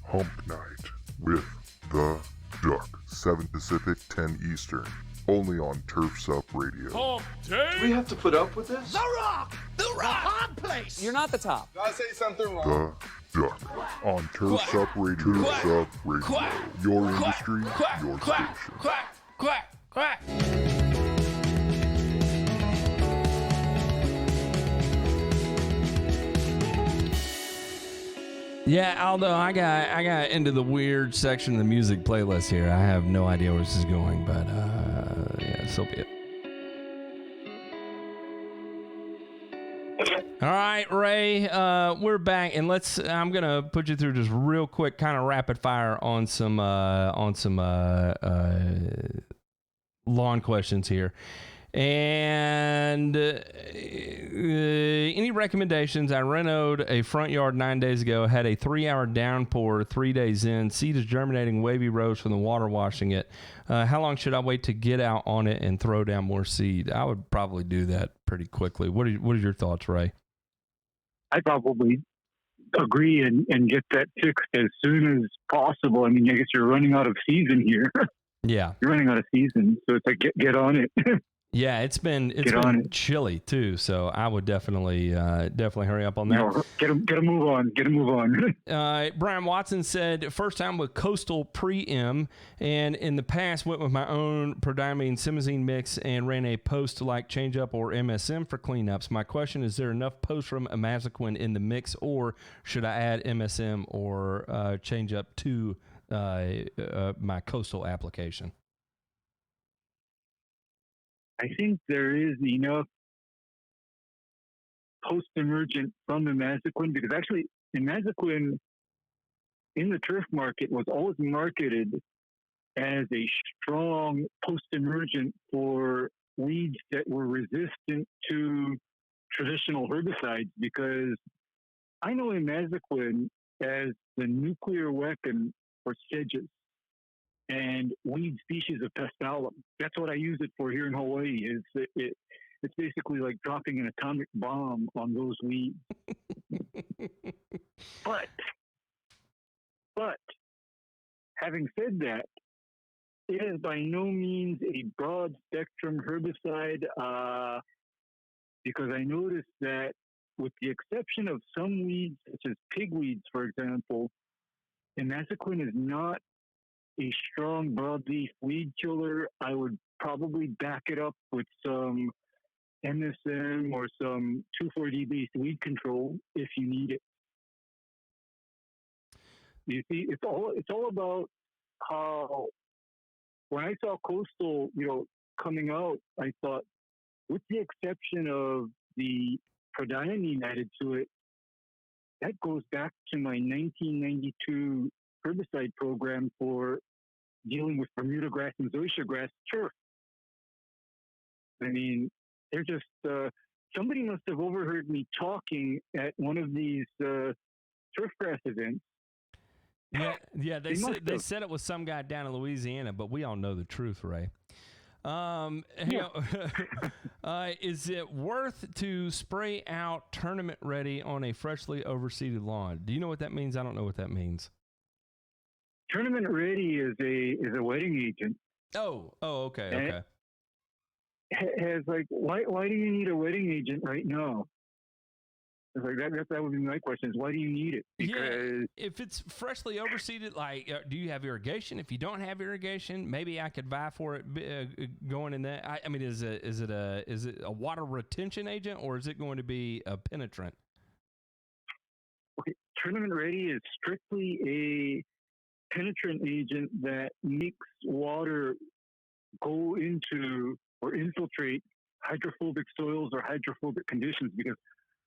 S10: Hump Night with The Duck. 7 Pacific, 10 Eastern. Only on Turf's Up Radio.
S11: Hump day?
S12: Do we have to put up with this?
S13: The Rock! The Hot Place! You're not the top.
S12: Did I say something wrong?
S10: The Duck. On Turf's Up Radio. Turf's Up Radio. Your industry, your station.
S1: Quack, quack, quack. Yeah, although I got into the weird section of the music playlist here. I have no idea where this is going, but yeah, so be it. All right, Ray, we're back, and I'm gonna put you through just real quick, kind of rapid fire on some lawn questions here. And any recommendations? I renoed a front yard 9 days ago, had a 3-hour downpour 3 days in. Seed is germinating wavy rows from the water washing it. How long should I wait to get out on it and throw down more seed? I would probably do that pretty quickly. What are your thoughts, Ray?
S6: I probably agree and get that fixed as soon as possible. I mean, I guess you're running out of season here.
S1: Yeah.
S6: You're running out of season, so it's like get on it.
S1: Yeah, it's been chilly too, so I would definitely hurry up on that.
S6: No, get a move on.
S1: Brian Watson said first time with Coastal Pre-M, and in the past went with my own prodiamine simazine mix and ran a post-like change-up or MSM for cleanups. My question is there enough post from imazaquin in the mix, or should I add MSM or change up to my Coastal application?
S6: I think there is enough post-emergent from imazaquin, because actually imazaquin in the turf market was always marketed as a strong post-emergent for weeds that were resistant to traditional herbicides, because I know imazaquin as the nuclear weapon for sedges and weed species of Pestalum. That's what I use it for here in Hawaii. It's basically like dropping an atomic bomb on those weeds. But having said that, it is by no means a broad spectrum herbicide, because I noticed that with the exception of some weeds, such as pigweeds, for example, imazaquin is not a strong broadleaf weed killer. I would probably back it up with some MSM or some 2,4-D based weed control if you need it. You see, it's all about how when I saw Coastal, coming out, I thought, with the exception of the prodiamine added to it, that goes back to my 1992 herbicide program for dealing with Bermuda grass and zoysia grass turf. I mean, they're just, somebody must have overheard me talking at one of these turf grass events.
S1: Yeah. They said it was some guy down in Louisiana, but we all know the truth, Ray. Is it worth to spray out tournament ready on a freshly overseeded lawn? Do you know what that means? I don't know what that means.
S6: Tournament ready is a wetting agent.
S1: Okay.
S6: Has like, why do you need a wetting agent right now? It's like that would be my question, is why do you need it? Because
S1: if it's freshly overseeded, like, do you have irrigation? If you don't have irrigation, maybe I could vie for it going in that. I mean, is it a water retention agent, or is it going to be a penetrant?
S6: Okay, tournament ready is strictly a penetrant agent that makes water go into or infiltrate hydrophobic soils or hydrophobic conditions, because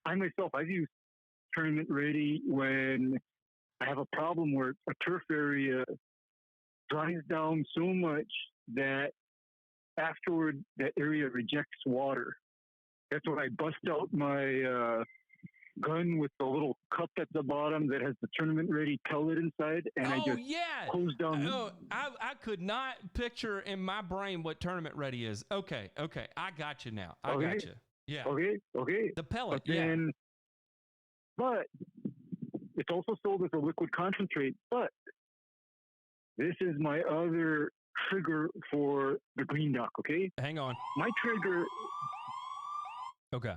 S6: I myself, I've used tournament ready when I have a problem where a turf area dries down so much that afterward that area rejects water. That's when I bust out my gun with the little cup at the bottom that has the tournament ready pellet inside, and I just close down.
S1: I could not picture in my brain what tournament ready is. Okay, I got you now. I got you. Yeah.
S6: Okay.
S1: The pellet.
S6: But it's also sold as a liquid concentrate. But this is my other trigger for the green duck. Okay.
S1: Hang on.
S6: My trigger.
S1: Okay.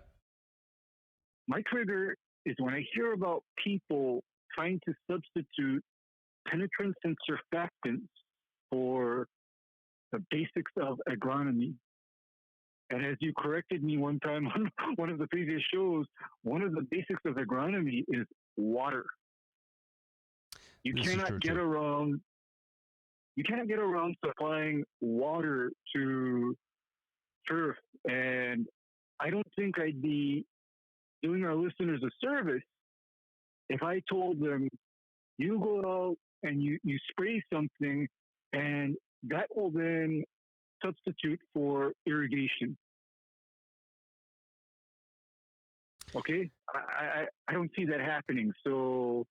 S6: My trigger is when I hear about people trying to substitute penetrants and surfactants for the basics of agronomy. And as you corrected me one time on one of the previous shows, one of the basics of agronomy is water. You cannot get around supplying water to turf, and I don't think I'd be doing our listeners a service if I told them, you go out and you spray something, and that will then substitute for irrigation. Okay? I don't see that happening. So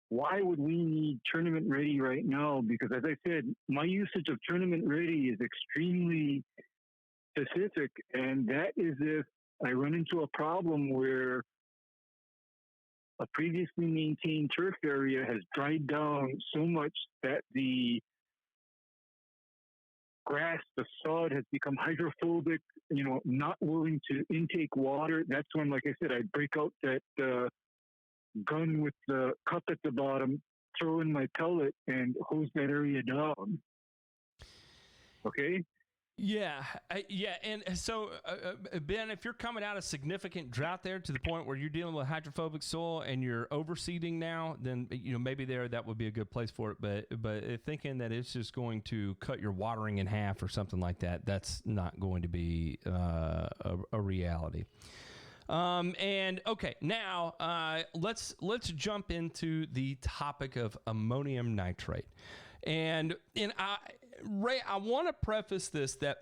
S6: why would we need tournament ready right now? Because as I said, my usage of tournament ready is extremely specific, and that is if I run into a problem where a previously maintained turf area has dried down so much that the grass, the sod has become hydrophobic, not willing to intake water. That's when, like I said, I break out that gun with the cup at the bottom, throw in my pellet, and hose that area down. Okay?
S1: Yeah. And so, Ben, if you're coming out of significant drought there to the point where you're dealing with hydrophobic soil and you're overseeding now, then, maybe that would be a good place for it. But thinking that it's just going to cut your watering in half or something like that, that's not going to be a reality. And okay, now let's jump into the topic of ammonium nitrate. And Ray, I want to preface this that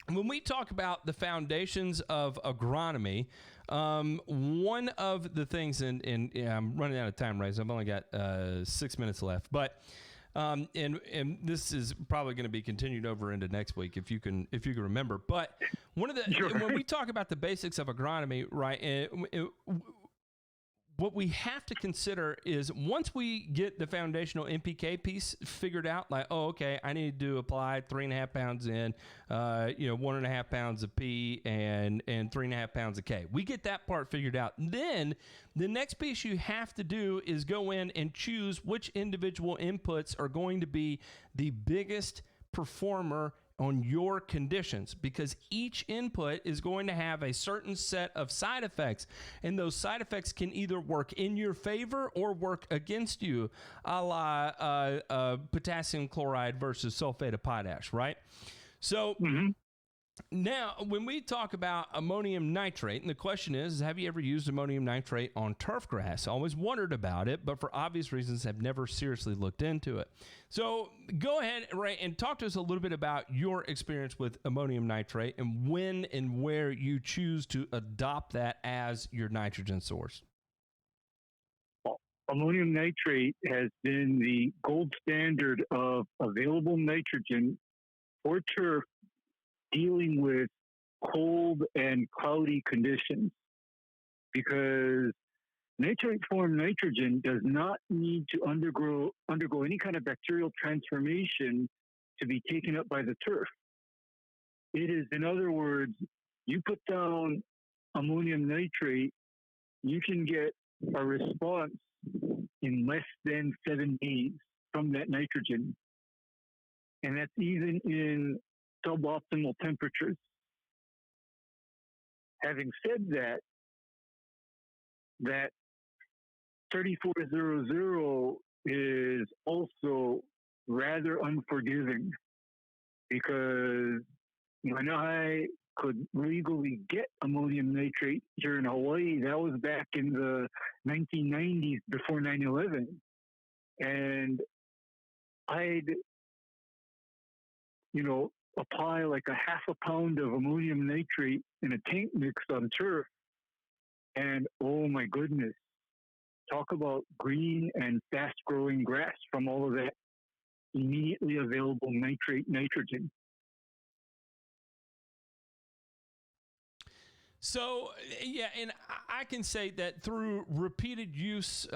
S1: when we talk about the foundations of agronomy, one of the things, and I'm running out of time, Ray, so I've only got 6 minutes left, but and this is probably going to be continued over into next week if you can remember. But one of the when we talk about the basics of agronomy, right? What we have to consider is once we get the foundational NPK piece figured out, like, oh, okay, I need to apply 3.5 pounds in, 1.5 pounds of P and 3.5 pounds of K. We get that part figured out. Then the next piece you have to do is go in and choose which individual inputs are going to be the biggest performer on your conditions, because each input is going to have a certain set of side effects, and those side effects can either work in your favor or work against you, a la potassium chloride versus sulfate of potash, right? So now when we talk about ammonium nitrate, and the question is, have you ever used ammonium nitrate on turf grass? I always wondered about it, but for obvious reasons have never seriously looked into it. So go ahead, Ray, and talk to us a little bit about your experience with ammonium nitrate and when and where you choose to adopt that as your nitrogen source.
S6: Well, ammonium nitrate has been the gold standard of available nitrogen for turf dealing with cold and cloudy conditions, because nitrate-formed nitrogen does not need to undergo any kind of bacterial transformation to be taken up by the turf. It is, in other words, you put down ammonium nitrate, you can get a response in less than 7 days from that nitrogen. And that's even in suboptimal temperatures. Having said that, that 3400 is also rather unforgiving, because when I could legally get ammonium nitrate here in Hawaii, that was back in the 1990s before 9/11. And I'd, apply like a half a pound of ammonium nitrate in a tank mix on turf. And oh my goodness, talk about green and fast growing grass from all of that immediately available nitrogen.
S1: So, yeah, and I can say that through repeated use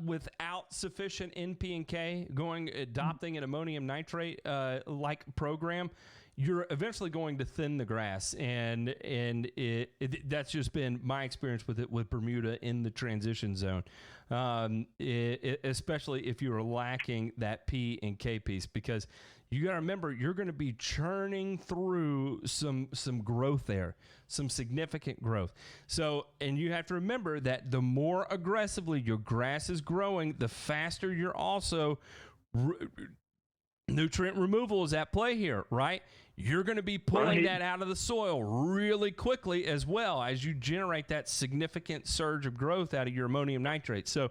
S1: without sufficient NP and K, adopting an ammonium nitrate like program, you're eventually going to thin the grass, and that's just been my experience with it with Bermuda in the transition zone, especially if you are lacking that P and K piece, because you got to remember you're going to be churning through some growth there, some significant growth. So, and you have to remember that the more aggressively your grass is growing, the faster you're also nutrient removal is at play here, right? You're going to be pulling that out of the soil really quickly as well as you generate that significant surge of growth out of your ammonium nitrate. So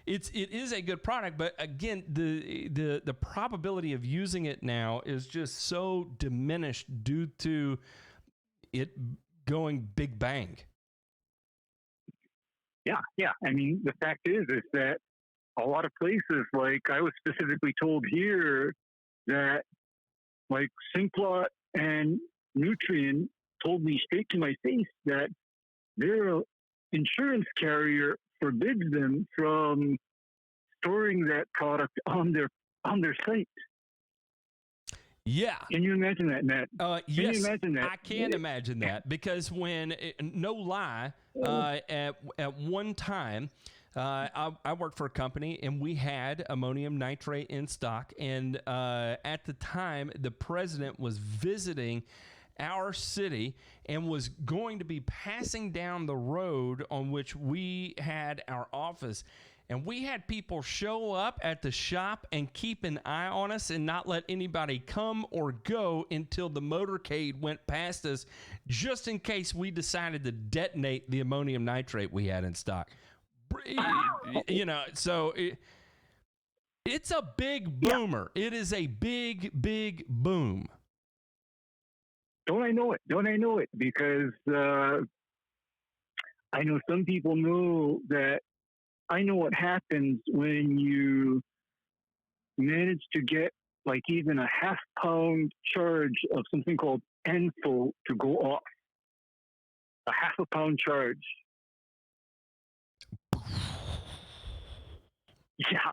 S1: it is a good product, but again, the probability of using it now is just so diminished due to it going big bang.
S6: Yeah. I mean, the fact is that a lot of places, like I was specifically told here that like Simplot and Nutrien told me straight to my face that their insurance carrier forbids them from storing that product on their site.
S1: Yeah.
S6: Can you imagine that, Matt?
S1: Yes,
S6: you imagine that?
S1: I can imagine that because no lie, at one time, I worked for a company and we had ammonium nitrate in stock. And at the time, the president was visiting our city and was going to be passing down the road on which we had our office. And we had people show up at the shop and keep an eye on us and not let anybody come or go until the motorcade went past us, just in case we decided to detonate the ammonium nitrate we had in stock. You know, so it's a big boomer. Yeah. It is a big, big boom.
S6: Don't I know it? Because I know some people know that. I know what happens when you manage to get like even a half-pound charge of something called Enfo to go off. A half-a-pound charge. Yeah.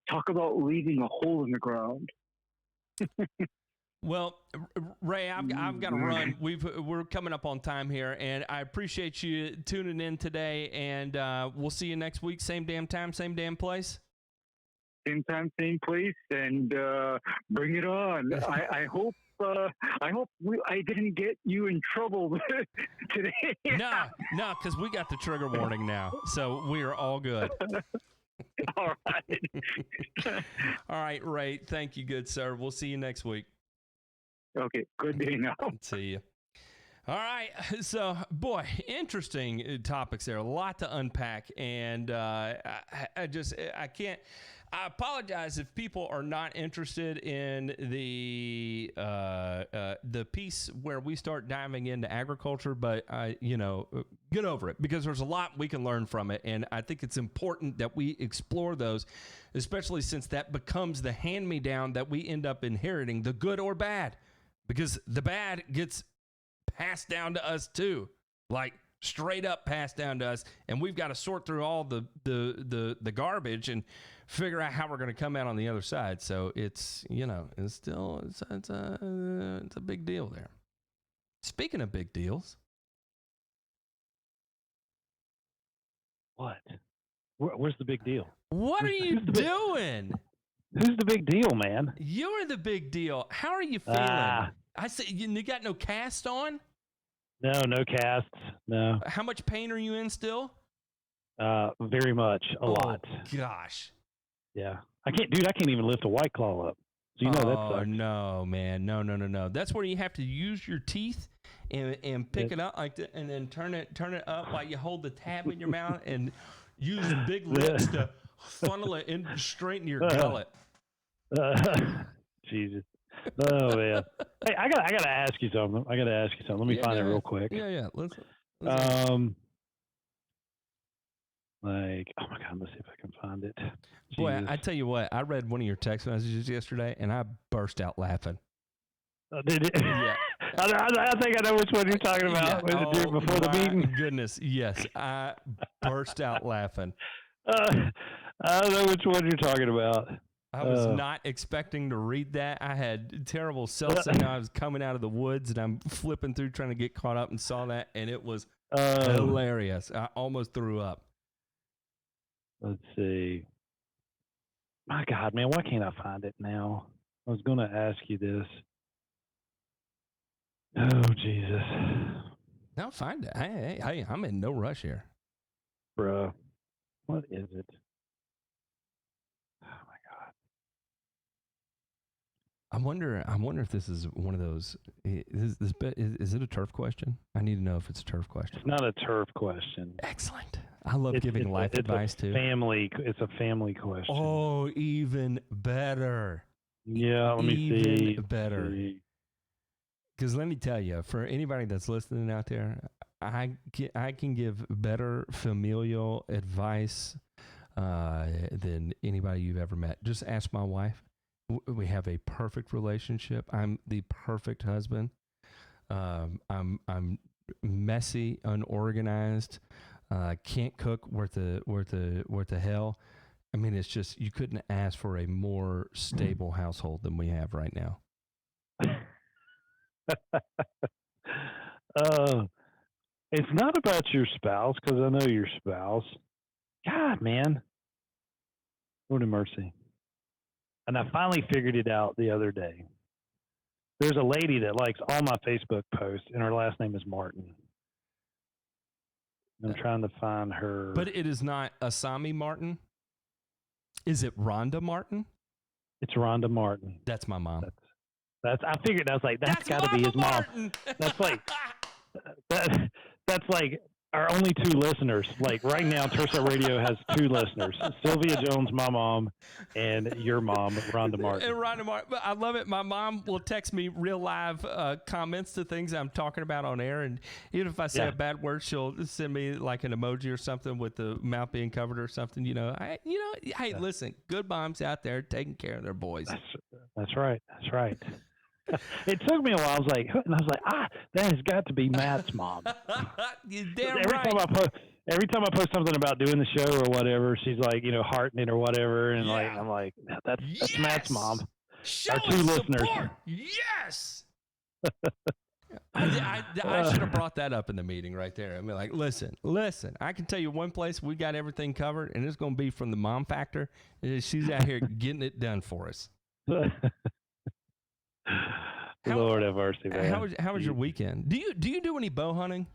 S6: Talk about leaving a hole in the ground.
S1: Well, Ray, I've got to run. We're coming up on time here, and I appreciate you tuning in today. And we'll see you next week, same damn time, same damn place.
S6: Same time, same place, and bring it on. I hope I didn't get you in trouble today.
S1: No, because we got the trigger warning now, so we are all good.
S6: All right.
S1: All right, Ray. Thank you, good sir. We'll see you next week.
S6: Okay, good day now.
S1: See you. All right, so boy, interesting topics there. A lot to unpack, and I can't. I apologize if people are not interested in the piece where we start diving into agriculture, but get over it because there's a lot we can learn from it, and I think it's important that we explore those, especially since that becomes the hand-me-down that we end up inheriting, the good or bad. Because the bad gets passed down to us too, like straight up passed down to us, and we've got to sort through all the garbage and figure out how we're going to come out on the other side. So it's a big deal there. Speaking of big deals,
S15: what? Where's the big deal?
S1: What are you doing?
S15: Who's the big deal, man?
S1: You're the big deal. How are you feeling? I said you got no cast on?
S15: No casts. No.
S1: How much pain are you in still?
S15: Very much. A lot.
S1: Gosh.
S15: Yeah. I can't even lift a White Claw up. So you know that sucks.
S1: No, man. No. That's where you have to use your teeth and pick it up like that, and then turn it up while you hold the tab in your mouth and use big lips to funnel it in straight into your gullet.
S15: Jesus. Oh man. Hey, I gotta ask you something. Let me find it real quick.
S1: Yeah. Let's
S15: like, oh my God, let's see if I can find it. Jesus.
S1: Boy, I tell you what, I read one of your text messages yesterday and I burst out laughing.
S15: Did it?
S1: Yeah.
S15: I think I know which one you're talking about.
S1: Yeah.
S15: Before the meeting.
S1: Goodness, yes. I burst out laughing.
S15: I don't know which one you're talking about.
S1: I was not expecting to read that. I had terrible self-saying. I was coming out of the woods and I'm flipping through trying to get caught up and saw that, and it was hilarious. I almost threw up.
S15: Let's see. My God, man, why can't I find it now? I was going to ask you this. Oh, Jesus.
S1: No, find it. Hey, I'm in no rush here.
S15: Bruh, what is it? Oh, my God.
S1: wonder if this is one of those. Is it a turf question? I need to know if it's a turf question.
S15: It's not a turf question.
S1: Excellent. I love giving life advice too.
S15: It's a family question.
S1: Oh, even better.
S15: Yeah, let me see.
S1: Even better. Because let me tell you, for anybody that's listening out there, I can give better familial advice than anybody you've ever met. Just ask my wife. We have a perfect relationship. I'm the perfect husband. I'm messy, unorganized. Can't cook worth the hell. I mean, it's just, you couldn't ask for a more stable household than we have right now.
S15: It's not about your spouse, because I know your spouse. God, man. Lord have mercy. And I finally figured it out the other day. There's a lady that likes all my Facebook posts, and her last name is Martin. I'm trying to find her.
S1: But it is not Asami Martin? Is it Rhonda Martin?
S15: It's Rhonda Martin.
S1: That's my mom.
S15: I figured, I was like, that's got to be his mom. That's like, that's like our only two listeners. Like right now, Tersa Radio has two listeners: Sylvia Jones, my mom, and your mom, Rhonda Martin.
S1: And Rhonda Martin, but I love it. My mom will text me real live comments to things I'm talking about on air, and even if I say a bad word, she'll send me like an emoji or something with the mouth being covered or something. Hey, listen, good moms out there taking care of their boys.
S15: That's right. That's right. It took me a while. I was like, that has got to be Matt's mom.
S1: You're damn
S15: every
S1: right.
S15: Every time I post something about doing the show or whatever, she's like, hearting it or whatever, and I'm like, that's Matt's mom.
S1: Show
S15: our two listeners.
S1: Support. Yes. I should have brought that up in the meeting right there. I mean, like, listen. I can tell you one place we got everything covered, and it's going to be from the mom factor. She's out here getting it done for us.
S15: Lord have mercy, man.
S1: How was your weekend? Do you do any bow hunting?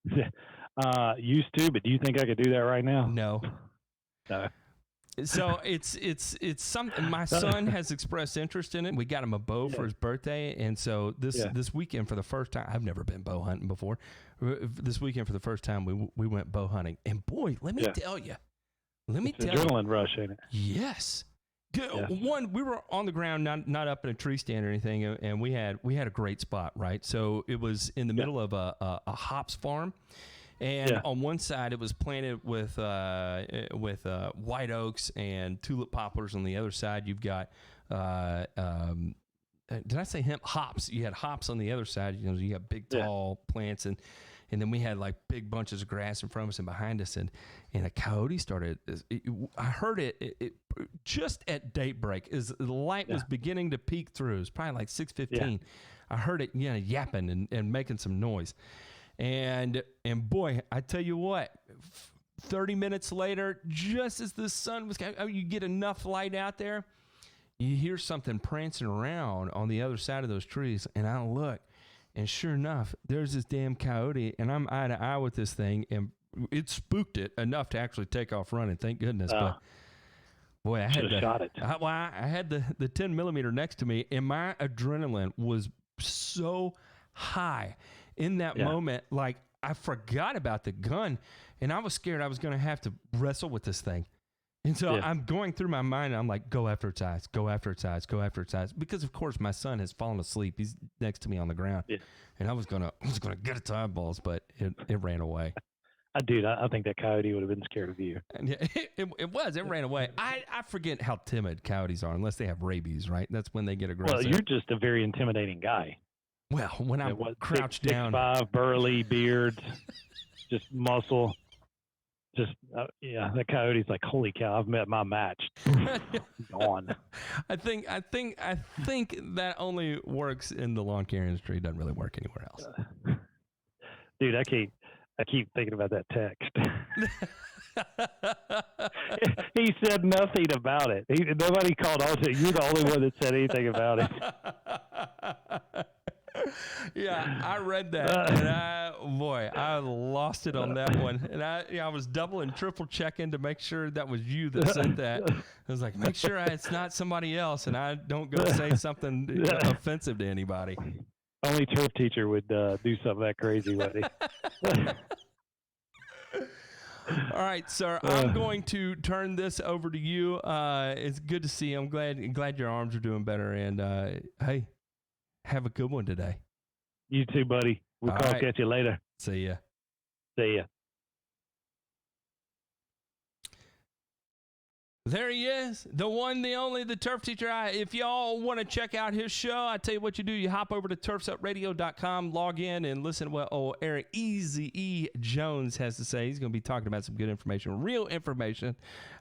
S15: Used to, but do you think I could do that right now?
S1: No.
S15: No.
S1: So it's something. My son has expressed interest in it. We got him a bow for his birthday, and so this weekend for the first time, I've never been bow hunting before. This weekend for the first time, we went bow hunting, and boy, let me tell you,
S15: adrenaline rush, ain't it?
S1: Yes. One, we were on the ground, not up in a tree stand or anything, and we had a great spot, right? So it was in the middle of a hops farm, and on one side it was planted with white oaks and tulip poplars. On the other side, you've got did I say hemp? Hops. You had hops on the other side. You got big tall plants, and then we had like big bunches of grass in front of us and behind us, and a coyote started. I heard it just at daybreak as the light was beginning to peek through. It was probably like 6:15. I heard it, yapping and making some noise, and boy, I tell you what. 30 minutes later, just as the sun was, you get enough light out there. You hear something prancing around on the other side of those trees, and I look, and sure enough, there's this damn coyote, and I'm eye to eye with this thing, and it spooked it enough to actually take off running. Thank goodness. But boy, I had
S15: shot it.
S1: I had the 10 millimeter next to me, and my adrenaline was so high in that moment, like I forgot about the gun, and I was scared I was going to have to wrestle with this thing. And so I'm going through my mind, and I'm like, go after its eyes, go after its eyes, go after its eyes. Because, of course, my son has fallen asleep. He's next to me on the ground. Yeah. And I was gonna get its eyeballs, but it ran away.
S15: I think that coyote would have been scared of you.
S1: And it ran away. I forget how timid coyotes are, unless they have rabies, right? That's when they get aggressive.
S15: Well, you're just a very intimidating guy.
S1: Well, when I'm crouched down.
S15: 6'5", burly, beard, just muscle. Just the coyote's like, holy cow! I've met my match. Gone.
S1: I think that only works in the lawn care industry. It doesn't really work anywhere else.
S15: Dude, I keep thinking about that text. He said nothing about it. Nobody called. Also, you're the only one that said anything about it.
S1: Yeah, I read that, and I lost it on that one. And I was double and triple checking to make sure that was you that sent that. I was like, make sure it's not somebody else, and I don't go say something offensive to anybody.
S15: Only turf teacher would do something that crazy, buddy.
S1: All right, sir. I'm going to turn this over to you. It's good to see you. I'm glad your arms are doing better. And hey, have a good one today.
S15: You too, buddy. We'll catch you later.
S1: See ya.
S15: See ya.
S1: There he is, the one, the only, the turf teacher. If y'all want to check out his show, I tell you what you do. You hop over to turfsupradio.com, log in, and listen to what Eric Easy E. Jones has to say. He's going to be talking about some good information, real information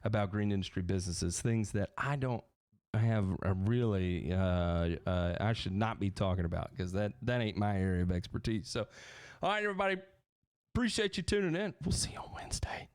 S1: about green industry businesses, things that I don't have really, I should not be talking about because that ain't my area of expertise. So, all right, everybody, appreciate you tuning in. We'll see you on Wednesday.